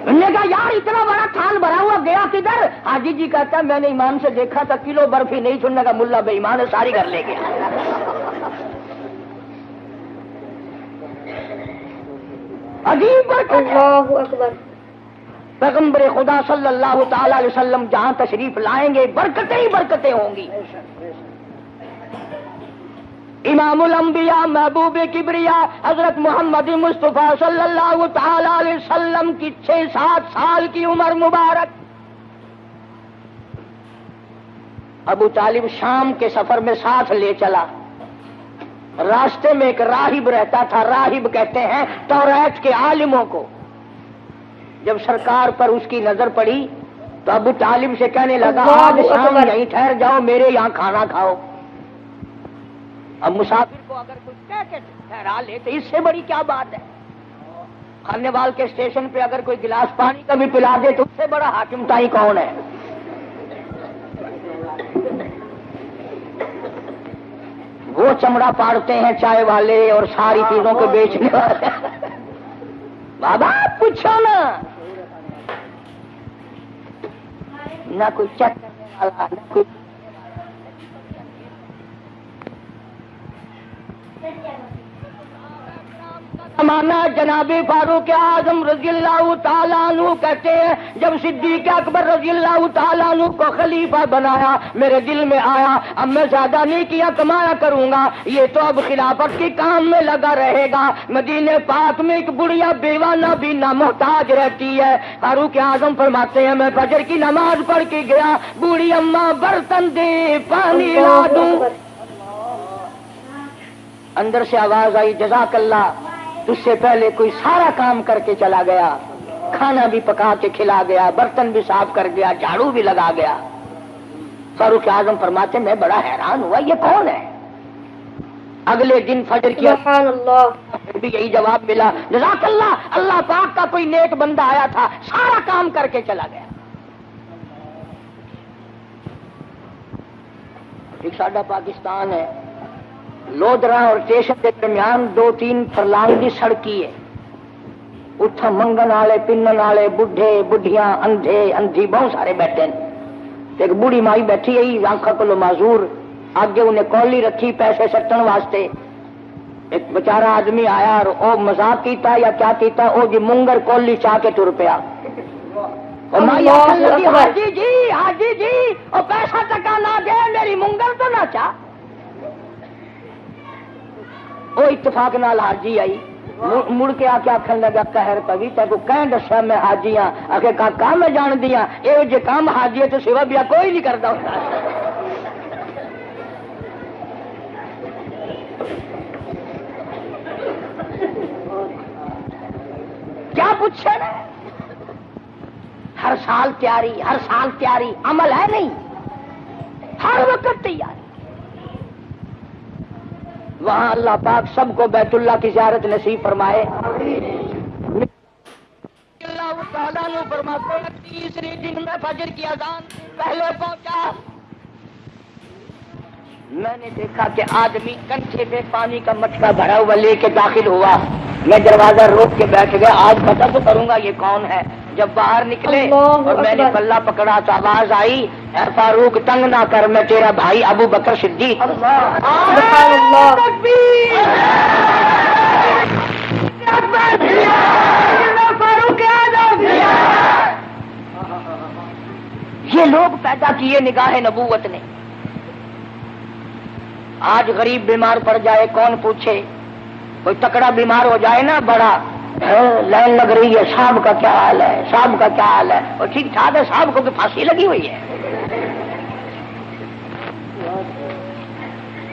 [SPEAKER 1] انہوں نے کہا یار اتنا بڑا تھال بھرا ہوا گیا کدھر؟ حاجی جی کہتا ہے میں نے ایمان سے دیکھا تھا کلو برفی نہیں چھوڑنے کا, ملا بے ایمان ہے ساری گھر لے گیا. عجیب برکت.
[SPEAKER 2] اللہ اکبر.
[SPEAKER 1] پیغمبر خدا صلی اللہ تعالی علیہ وسلم جہاں تشریف لائیں گے برکتیں ہی برکتیں ہوں گی. امام الانبیاء محبوب کبریا حضرت محمد مصطفیٰ صلی اللہ تعالی علیہ وسلم کی 6-7 سال کی عمر مبارک. ابو طالب شام کے سفر میں ساتھ لے چلا. راستے میں ایک راہب رہتا تھا, راہب کہتے ہیں توریت کے عالموں کو. جب سرکار پر اس کی نظر پڑی تو ابو طالب سے کہنے لگا آج شام یہیں ٹھہر جاؤ, میرے یہاں کھانا کھاؤ. اب مسافر کو اگر کچھ کہہ کے ٹھہرا لے تو اس سے بڑی کیا بات ہے. خانیوال کے اسٹیشن پہ اگر کوئی گلاس پانی کا بھی پلا دے تو اس سے بڑا حاکم تائی کون ہے. وہ چمڑا پاڑتے ہیں چائے والے اور ساری چیزوں کو بیچنے والے. بابا پوچھو نا نہ کوئی چیک کرنے والا، نہ کوئی زمانہ جناب فاروق اعظم رضی اللہ تعالیٰ عنہ کہتے ہیں جب صدیق اکبر رضی اللہ تعالیٰ عنہ کو خلیفہ بنایا میرے دل میں آیا اب میں زیادہ نہیں کیا کمایا کروں گا، یہ تو اب خلافت کے کام میں لگا رہے گا۔ مدینے پاک میں ایک بڑھیا بیوانہ بھی نہ محتاج رہتی ہے۔ فاروق اعظم فرماتے ہیں میں فجر کی نماز پڑھ کے گیا، بوڑھی اماں برتن دے پانی لا دوں، اندر سے آواز آئی جزاک اللہ، تجھ سے پہلے کوئی سارا کام کر کے چلا گیا، کھانا بھی پکا کے کھلا گیا، برتن بھی صاف کر گیا، جھاڑو بھی لگا گیا۔ فاروق اعظم فرماتے میں بڑا حیران ہوا یہ کون ہے۔ اگلے دن فجر کیا
[SPEAKER 2] سبحان اللہ،
[SPEAKER 1] پھر بھی یہی جواب ملا جزاک اللہ، اللہ پاک کا کوئی نیک بندہ آیا تھا سارا کام کر کے چلا گیا۔ ایک ساڈا پاکستان ہے، لودرا اور اسٹیشن کے درمیان 2-3 فرلانگ کی سڑکی ہے، اتھا منگن والے پنن والے بڈھے بڈھیاں اندھے اندھی بہت سارے بیٹھے ہیں۔ ایک بوڑھی مائی بیٹھی ہے آنکھوں کو معذور، آگے انہیں کولی رکھی پیسے سٹن واسطے۔ ایک بیچارہ آدمی آیا اور او مذاق کیتا یا کیا کیتا، او جی منگر کولی چاہ کے ٹر پیا۔ حاجی جی او پیسہ ٹکا نہ دے میری منگر تو نہ چاہ۔ وہ اتفاق نال حاجی آئی، مڑ کے آ کے آخر لگا قہر پوی تیکو کہیں دسا میں حاجی ہاں، آخر کاکا میں جان دیا یہ جے کام حاجی تو سوا بیا کوئی نہیں کرتا ہوتا۔ کیا پوچھے نا، ہر سال تیاری عمل ہے نہیں، ہر وقت تیاری۔ وہاں اللہ پاک سب کو بیت اللہ کی زیارت نصیب فرمائے۔ اللہ تعالیٰ نے فرماتے ہیں تیسری دن میں فجر کی اذان پہلے پہنچا، میں نے دیکھا کہ آدمی کنچے میں پانی کا مٹکا بھرا ہوا لے کے داخل ہوا، میں دروازہ روک کے بیٹھ گیا، آج پتہ تو کروں گا یہ کون ہے۔ جب باہر نکلے اور میں نے پلہ پکڑا تو آواز آئی اے فاروق تنگ نہ کر، میں تیرا بھائی ابو بکر صدیق۔
[SPEAKER 2] سبحان اللہ،
[SPEAKER 1] یہ لوگ پیدا کیے نگاہ نبوت نے۔ آج غریب بیمار پڑ جائے کون پوچھے، کوئی تکڑا بیمار ہو جائے نا بڑا لائن لگ رہی ہے، صاحب کا کیا حال ہے، صاحب کا کیا حال ہے، اور ٹھیک ٹھاک ہے، صاحب کو کہ پھانسی لگی ہوئی ہے۔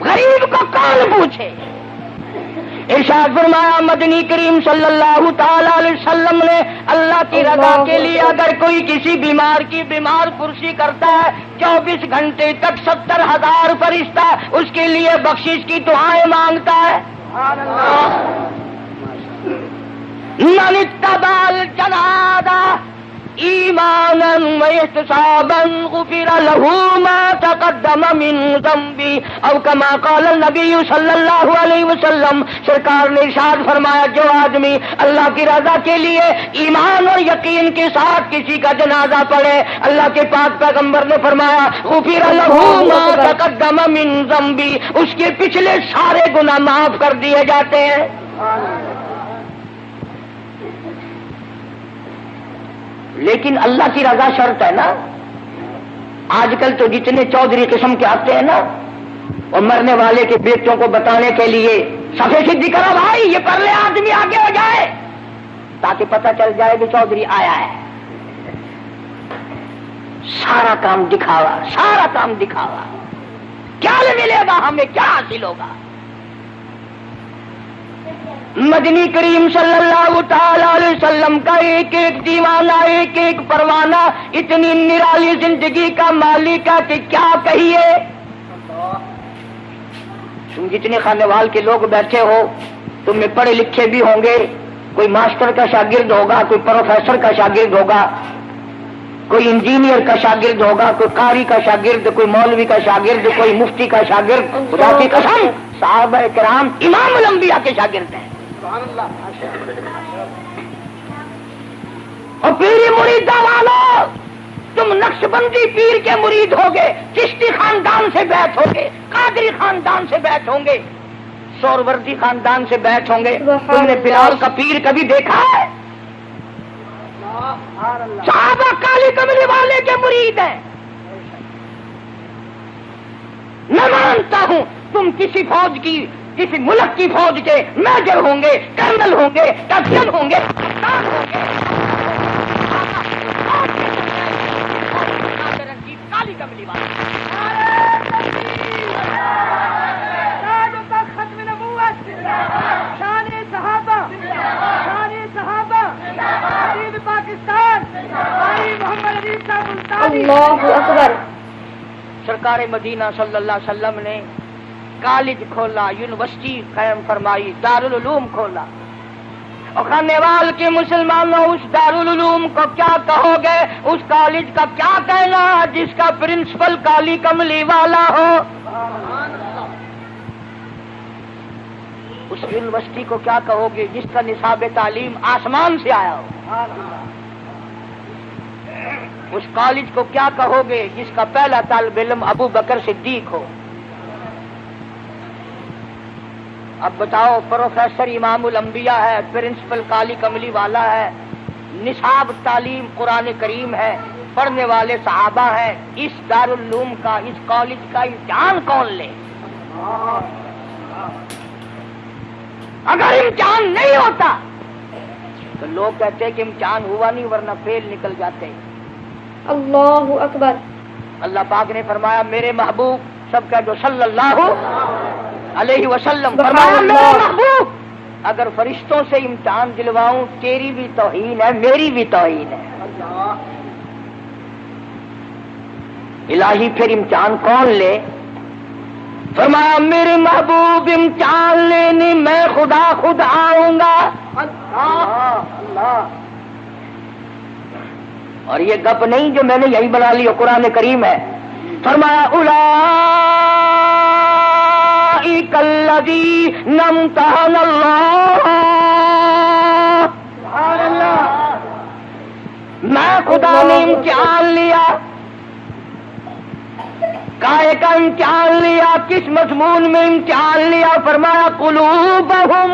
[SPEAKER 1] غریب کو کون پوچھے۔ ارشاد فرمایا مدنی کریم صلی اللہ تعالی علیہ وسلم نے اللہ کی رضا کے لیے اگر کوئی کسی بیمار کی بیمار پرسی کرتا ہے 24 گھنٹے تک 70,000 فرشتہ اس کے لیے بخشش کی دعائیں مانگتا ہے۔ من اتبع الجنازہ ایمانا واحتسابا غفر له ما تقدم من ذنبی او کما قال النبی صلی اللہ علیہ وسلم۔ سرکار نے ارشاد فرمایا جو آدمی اللہ کی رضا کے لیے ایمان اور یقین کے ساتھ کسی کا جنازہ پڑھے، اللہ کے پاک پیغمبر نے فرمایا غفر له ما تقدم من ذنبی، اس کے پچھلے سارے گناہ معاف کر دیے جاتے ہیں۔ لیکن اللہ کی رضا شرط ہے نا۔ آج کل تو جتنے چودھری قسم کے آتے ہیں نا، اور مرنے والے کے بیٹوں کو بتانے کے لیے صفے سیدھی کرو بھائی یہ پرلے آدمی آگے ہو جائے تاکہ پتہ چل جائے کہ چودھری آیا ہے۔ سارا کام دکھاوا، سارا کام دکھاوا۔ کیا ملے گا ہمیں، کیا حاصل ہوگا؟ مدنی کریم صلی اللہ تعالی علیہ وسلم کا ایک ایک دیوانہ، ایک ایک پروانہ، اتنی نرالی زندگی کا مالک ہے کہ کیا کہیے۔ تم جتنے خانے وال کے لوگ بیٹھے ہو تم میں پڑھے لکھے بھی ہوں گے، کوئی ماسٹر کا شاگرد ہوگا، کوئی پروفیسر کا شاگرد ہوگا، کوئی انجینئر کا شاگرد ہوگا، کوئی قاری کا شاگرد، کوئی مولوی کا شاگرد، کوئی مفتی کا شاگرد۔ خدا کی قسم صحابہ کرام امام الانبیاء کے شاگرد ہیں۔ اور پیری مریدہ والو تم نقشبندی پیر کے مرید ہوگے، چشتی خاندان سے بیعت ہوگے، قادری خاندان سے بیعت ہوں گے، سوروردی خاندان سے بیعت ہوں گے۔ تم نے بلال کا پیر کبھی دیکھا ہے؟ صحابہ کالی کملی والے کے مرید ہیں۔ میں مانتا ہوں تم کسی فوج کی، کسی ملک کی فوج کے میجر ہوں گے، کرنل ہوں گے، کیپٹن ہوں گے، کپتان ہوں گے، کالی کملی والے
[SPEAKER 2] ختم نبوت، شان صحابہ، شان صحابہ، عظیم پاکستان، بھائی محمد علی صاحب ملتانی۔ اللہ اکبر۔
[SPEAKER 1] سرکار مدینہ صلی اللہ علیہ وسلم نے کالج کھولا، یونیورسٹی قائم فرمائی، دارالعلوم کھولا۔ اور خانیوال کے مسلمانوں اس دارالعلوم کو کیا کہو گے؟ اس کالج کا کیا کہنا جس کا پرنسپل کالی کملی والا ہو؟ اس یونیورسٹی کو کیا کہو گے جس کا نصاب تعلیم آسمان سے آیا ہو؟ اس کالج کو کیا کہو گے جس کا پہلا طالب علم ابو بکر صدیق ہو؟ اب بتاؤ، پروفیسر امام الانبیاء ہے، پرنسپل کالی کملی والا ہے، نصاب تعلیم قرآن کریم ہے، پڑھنے والے صحابہ ہیں، اس دارالعلوم کا، اس کالج کا امتحان کون لے؟ اگر امتحان نہیں ہوتا تو لوگ کہتے ہیں کہ امتحان ہوا نہیں ورنہ فیل نکل جاتے۔
[SPEAKER 2] اللہ اکبر۔
[SPEAKER 1] اللہ پاک نے فرمایا میرے محبوب، سب کہہ دو صلی اللہ علیہ وسلم، فرمایا میرے محبوب اگر فرشتوں سے امتحان دلواؤں تیری بھی توہین ہے، میری بھی توہین ہے۔ الہی پھر امتحان کون لے؟ فرمایا میرے محبوب امتحان لینے میں خدا خود آؤں گا۔ اور یہ گپ نہیں جو میں نے یہی بنا لی، قرآن کریم ہے۔ فرمایا اولئک الذین امتحن اللہ، میں خدا نے امتحان لیا، کائے کا امتحان لیا، کس مضمون میں امتحان لیا؟ فرمایا قلوبہم،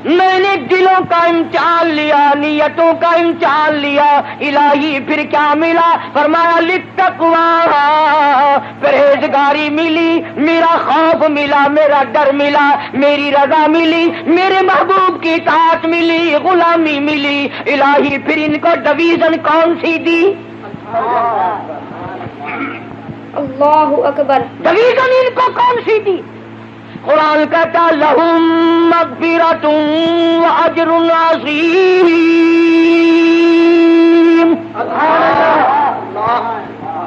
[SPEAKER 1] میں نے دلوں کا امتحان لیا، نیتوں کا امتحان لیا۔ الہی پھر کیا ملا؟ فرمایا للتقویٰ، پرہیزگاری ملی، میرا خوف ملا، میرا ڈر ملا، میری رضا ملی، میرے محبوب کی اطاعت ملی، غلامی ملی۔ الہی پھر ان کو ڈویژن کون سی دی؟
[SPEAKER 2] اللہ اکبر۔
[SPEAKER 1] ڈویژن ان کو کون سی دی؟ قرآن کہتا لہم مغفرۃ واجر عظیم،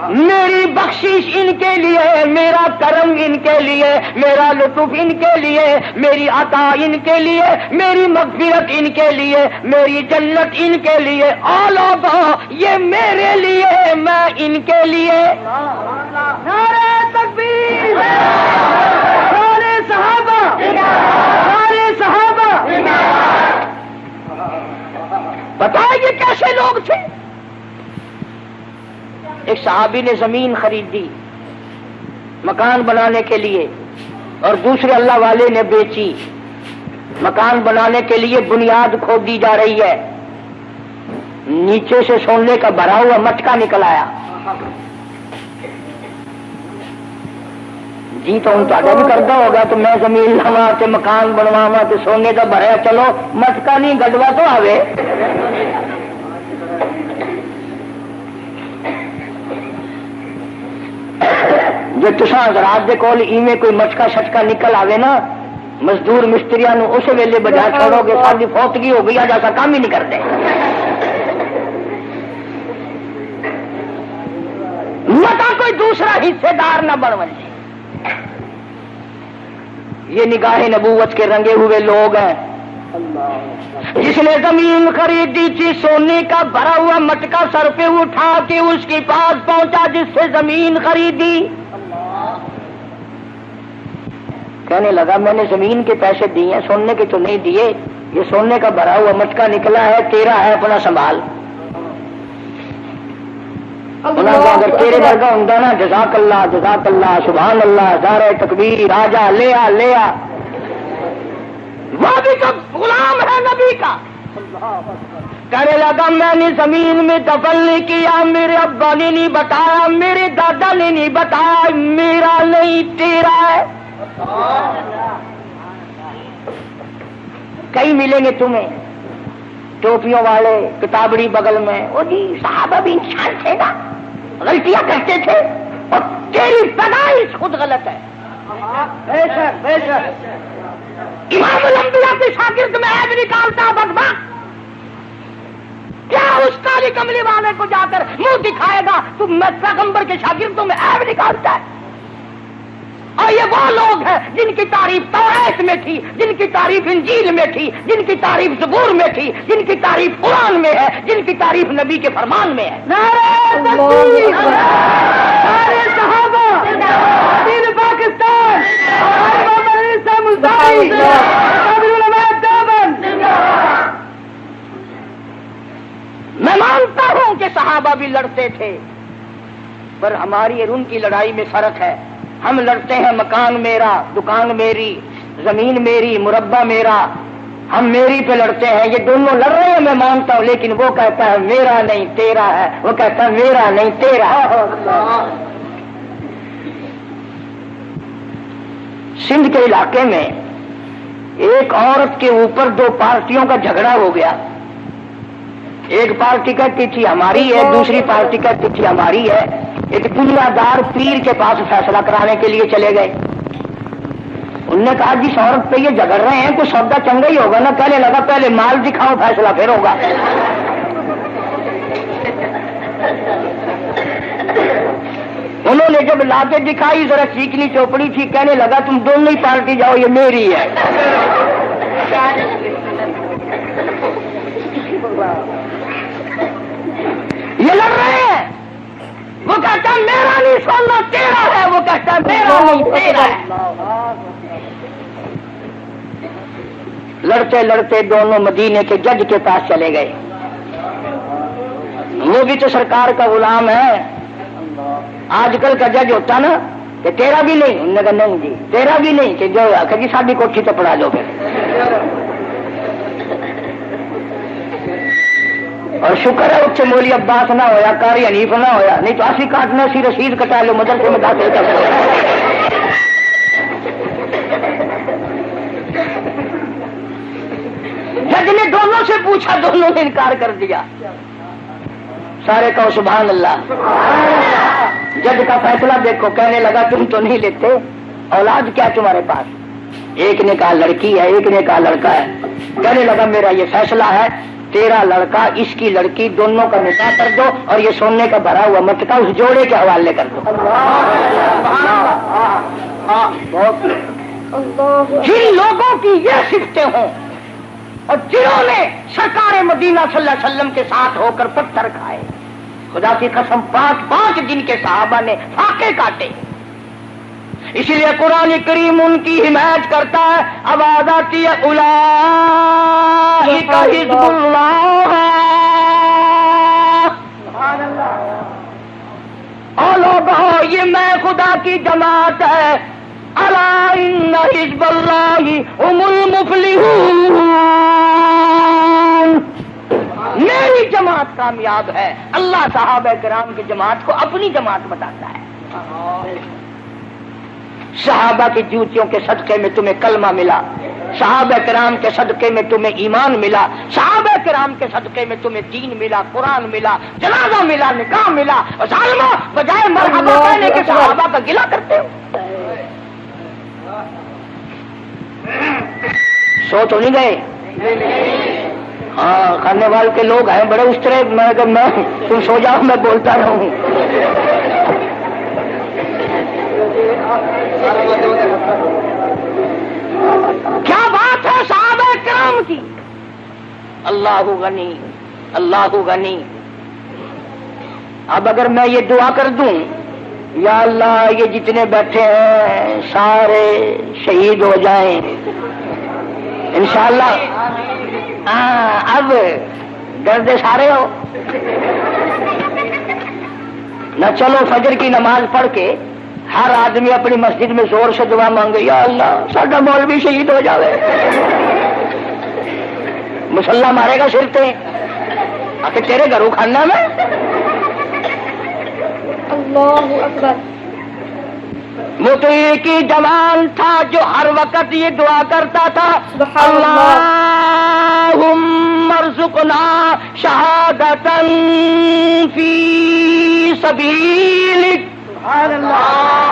[SPEAKER 1] میری بخشش ان کے لیے، میرا کرم ان کے لیے، میرا لطف ان کے لیے، میری عطا ان کے لیے، میری مغفرت ان کے لیے، میری جنت ان کے لیے، اولاد یہ میرے لیے، میں ان کے لیے۔ نعرہ تکبیر، سارے صحابہ، سارے صحابہ۔ پتہ ہے یہ کیسے لوگ تھے؟ ایک صحابی نے زمین خریدی مکان بنانے کے لیے، اور دوسرے اللہ والے نے بیچی۔ مکان بنانے کے لیے بنیاد کھودی جا رہی ہے، نیچے سے سونے کا بھرا ہوا مٹکا نکل آیا۔ جی تو بھی کرتا ہوگا تو میں زمین لوا تے مکان بنواوا تے سونے کا بھریا، چلو مٹکا نہیں گڈوا تو آوے۔ جو تساں حضرات دے کول ایویں کوئی مٹکا شٹکا نکل آوے نا، مزدور مستریاں نو اس ویلے بجا چھوڑو گے ساری فوتگی ہو گئی، جیسا کام ہی نہیں کرتے۔ متا کوئی دوسرا حصے دار نہ بن جائے۔ یہ نگاہ نبوت کے رنگے ہوئے لوگ ہیں۔ جس نے زمین خریدی تھی سونے کا بھرا ہوا مٹکا سر پہ اٹھا کے اس کے پاس پہنچا جس سے زمین خریدی، کہنے لگا میں نے زمین کے پیسے دیے ہیں، سونے کے تو نہیں دیے، یہ سونے کا بھرا ہوا مٹکا نکلا ہے، تیرا ہے، اپنا سنبھال۔ اگر تیرے ورگا ہوں نا جزاک اللہ سبحان اللہ نعرہ تکبیر آجا لیا وہ بھی تو غلام ہے نبی کا. کہنے لگا میں نے زمین میں دفن نہیں کیا, میرے ابا نے نہیں بتایا, میرے دادا نے نہیں بتایا, میرا نہیں تیرا ہے. کئی ملیں گے تمہیں ٹوپیوں والے کتابڑی بغل میں, وہ جی صحابہ بھی انسان تھے نا, غلطیاں کرتے تھے, اور تیری پیدائش خود غلط ہے. امام الانبیاء کے شاگرد میں عیب نکالتا بدبخت, کیا اس کالی کملی والے کو جا کر منہ دکھائے گا تم میں پیغمبر کے شاگردوں میں عیب نکالتا ہے. اور یہ وہ لوگ ہیں جن کی تعریف توریت میں تھی, جن کی تعریف انجیل میں تھی, جن کی تعریف زبور میں تھی, جن کی تعریف قرآن میں ہے, جن کی تعریف نبی کے فرمان میں ہے. نعرہ تکبیر, نعرہ صحابہ, دین پاکستان, میں مانتا ہوں کہ صحابہ بھی لڑتے تھے, پر ہماری اور ان کی لڑائی میں فرق ہے. ہم لڑتے ہیں مکان میرا, دکان میری, زمین میری, مربع میرا, ہم میری پہ لڑتے ہیں. یہ دونوں لڑ رہے ہیں میں مانتا ہوں, لیکن وہ کہتا ہے میرا نہیں تیرا ہے, وہ کہتا ہے میرا نہیں تیرا ہے. سندھ کے علاقے میں ایک عورت کے اوپر دو پارٹیوں کا جھگڑا ہو گیا. ایک پارٹی کہتی تھی ہماری ہے, دوسری پارٹی کہتی تھی ہماری ہے. ایک دنیا دار پیر کے پاس فیصلہ کرانے کے لیے چلے گئے. انہوں نے کہا جس عورت پہ یہ جھگڑ رہے ہیں کوئی سودا چنگا ہی ہوگا نا. کہنے لگا پہلے مال دکھاؤ فیصلہ پھر ہوگا. انہوں نے جب لا کے دکھائی ذرا چیکنی چوپڑی تھی, کہنے لگا تم دونوں ہی پارٹی جاؤ, یہ میری ہے. یہ لڑ رہے ہیں, وہ کہتا ہے میرا نہیں سونا تیرا ہے, وہ کہتا ہے میرا نہیں تیرا ہے. لڑتے لڑتے دونوں مدینے کے جج کے پاس چلے گئے. وہ بھی تو سرکار کا غلام ہے. آج کل کا جج ہوتا نا کہ تیرا بھی نہیں, انہوں نے کہا نہیں جی تیرا بھی نہیں, کہ جو جی ساری کوٹھی تو پڑھا لو پھر. اور شکر ہے اس سے مولی عباس نہ ہویا, قاری حنیف نہ ہویا, نہیں تو اسی کاٹنا سی رسید کٹا لو مدرسے میں داخل کر دو. جج نے دونوں سے پوچھا, دونوں نے انکار کر دیا. سارے کہو سبحان اللہ. جج کا فیصلہ دیکھو, کہنے لگا تم تو نہیں لیتے, اولاد کیا تمہارے پاس؟ ایک نے کہا لڑکی ہے, ایک نے کہا لڑکا ہے. کہنے لگا میرا یہ فیصلہ ہے, تیرا لڑکا اس کی لڑکی دونوں کا نکاح کر دو, اور یہ سونے کا بھرا ہوا مٹکا اس جوڑے کے حوالے کر دو. جن لوگوں کی یہ صفتیں ہوں اور جنہوں نے سرکار مدینہ صلی اللہ علیہ وسلم کے ساتھ ہو کر پتھر کھائے, خدا کی قسم 5 دن کے صحابہ نے فاقے کاٹے. اسی لیے قرآن کریم ان کی حمایت کرتا ہے. آواز آتی ہے اولئک حزب اللہ, اور لوگوں یہ میں خدا کی جماعت ہے. الا ان حزب اللہ هم المفلحون, میری جماعت کامیاب ہے. اللہ صحابہ کرام کی جماعت کو اپنی جماعت بتاتا ہے. صحابہ کی جوتیوں کے صدقے میں تمہیں کلمہ ملا, صحابہ کرام کے صدقے میں تمہیں ایمان ملا, صحابہ کرام کے صدقے میں تمہیں دین ملا, قرآن ملا, جنازہ ملا, نکاح ملا. اور ظالمہ بجائے مرحبا کہنے کے صحابہ کا گلہ کرتے ہو. سو تو نہیں گئے؟ ہاں, کھانے والے کے لوگ ہیں بڑے اس طرح. میں تم سو جاؤ, میں بولتا رہوں. کیا بات ہے صحابہ کرام کی. اللہ غنی, اللہ غنی. اب اگر میں یہ دعا کر دوں یا اللہ یہ جتنے بیٹھے ہیں سارے شہید ہو جائیں انشاءاللہ, اب ڈردے سارے ہو. نہ چلو فجر کی نماز پڑھ کے ہر آدمی اپنی مسجد میں زور سے دعا مانگے یا اللہ ساڈا مولوی شہید ہو جاوے، مسلح مارے گا سر تے آخر تیرے گھروں کھانا میں.
[SPEAKER 2] اللہ اکبر.
[SPEAKER 1] مطیع کی جوان تھا جو ہر وقت یہ دعا کرتا تھا
[SPEAKER 2] سبحان اللہ.
[SPEAKER 1] اللہم ارزقنا شہادۃ فی سبیلک.
[SPEAKER 3] سبحان اللہ.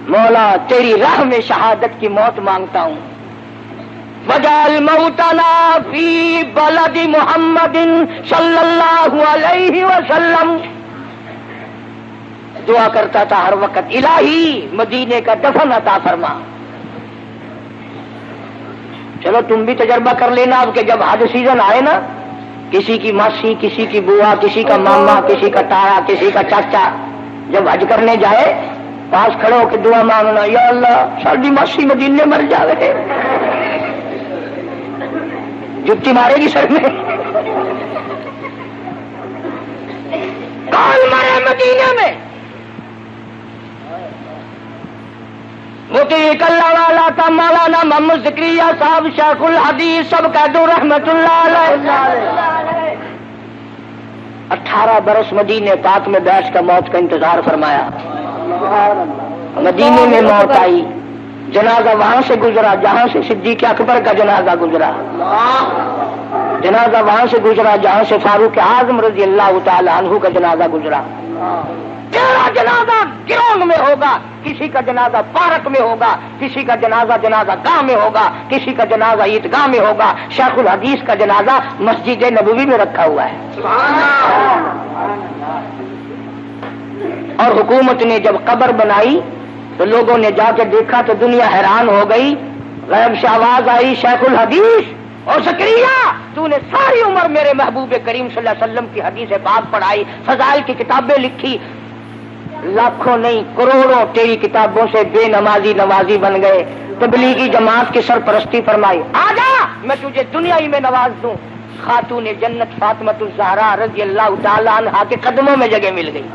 [SPEAKER 1] مولا تیری راہ میں شہادت کی موت مانگتا ہوں. وجعل موتنا فی بلد محمد صلی اللہ علیہ وسلم. دعا کرتا تھا ہر وقت الہی مدینے کا دفن عطا فرما. چلو تم بھی تجربہ کر لینا اب کہ جب حج سیزن آئے نا، کسی کی ماسی، کسی کی بوا، کسی کا ماما، کسی کا تایا، کسی کا چاچا جب حج کرنے جائے پاس کھڑے ہو کے دعا مانگنا یا اللہ ساری ماسی مدینے مر جاوے. جتی مارے گی سر میں. کون مرے مدینے میں؟ مطیع اللہ والا تھا مولانا محمد ذکریہ صاحب شیخ الحدیث سب کا دو رحمت اللہ علیہ. 18 برس مدینے پاک میں بیٹھ کر موت کا انتظار فرمایا. مدینے میں موت آئی، جنازہ وہاں سے گزرا جہاں سے صدیق اکبر کا جنازہ گزرا، جنازہ وہاں سے گزرا جہاں سے فاروق اعظم رضی اللہ تعالی عنہ کا جنازہ گزرا. تیرا جنازہ گرونگ میں ہوگا، کسی کا جنازہ پارک میں ہوگا، کسی کا جنازہ گاہ میں ہوگا، کسی کا جنازہ عیدگاہ میں ہوگا. شیخ الحدیث کا جنازہ مسجد نبوی میں رکھا ہوا ہے. اور حکومت نے جب قبر بنائی تو لوگوں نے جا کے دیکھا تو دنیا حیران ہو گئی. غیب سے آواز آئی شیخ الحدیث اور زکریا تو نے ساری عمر میرے محبوب کریم صلی اللہ علیہ وسلم کی حدیث پاک پڑھائی، فضائل کی کتابیں لکھی، لاکھوں نہیں کروڑوں تیری کتابوں سے بے نمازی نوازی بن گئے. تبلیغی جماعت کی سرپرستی فرمائی، آجا میں تجھے دنیا ہی میں نواز دوں. خاتون جنت فاطمہ الزہرا رضی اللہ تعالی عنہا کے قدموں میں جگہ مل گئی.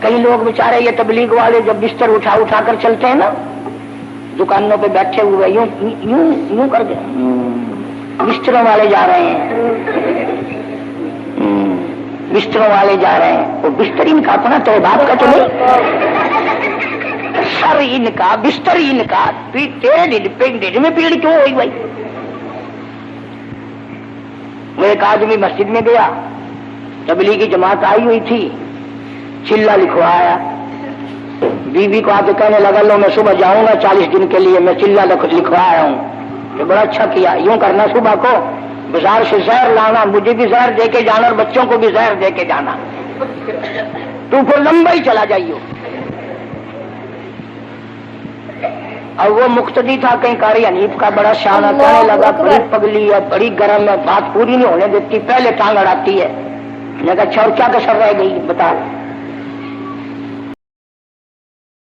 [SPEAKER 1] کئی لوگ بیچارے یہ تبلیغ والے جب بستر اٹھا اٹھا کر چلتے ہیں نا، دکانوں پہ بیٹھے ہوئے یوں یوں یوں کر کے بستروں والے جا رہے ہیں، بستروں والے جا رہے ہیں. وہ بستر ان کا اپنا تو باپ کا تو نہیں، سر ان کا بستر ان کا. پینڈ میں پیڑ کیوں ہوئی بھائی؟ وہ ایک آدمی مسجد میں گیا، تبلیغی جماعت آئی ہوئی تھی، چلا لکھوایا. بیوی کو آ کے کہنے لگا لو میں صبح جاؤں گا 40 دن کے لیے، میں چلا لکھوایا ہوں. تو بڑا اچھا کیا، یوں کرنا صبح کو بازار سے زہر لانا، مجھے بھی زہر دے کے جانا اور بچوں کو بھی زہر دے کے جانا، تو پھر لمبا ہی چلا جائیے. اور وہ مقتدی تھا کہیں قاری حنیف کا بڑا شان، کہنے لگا بڑی پگلی ہے، بڑی گرم ہے، بات پوری نہیں ہونے دیتی، پہلے ٹانگ اڑاتی ہے. میں کہا اچھا اور کیا کسر رہ گئی بتا.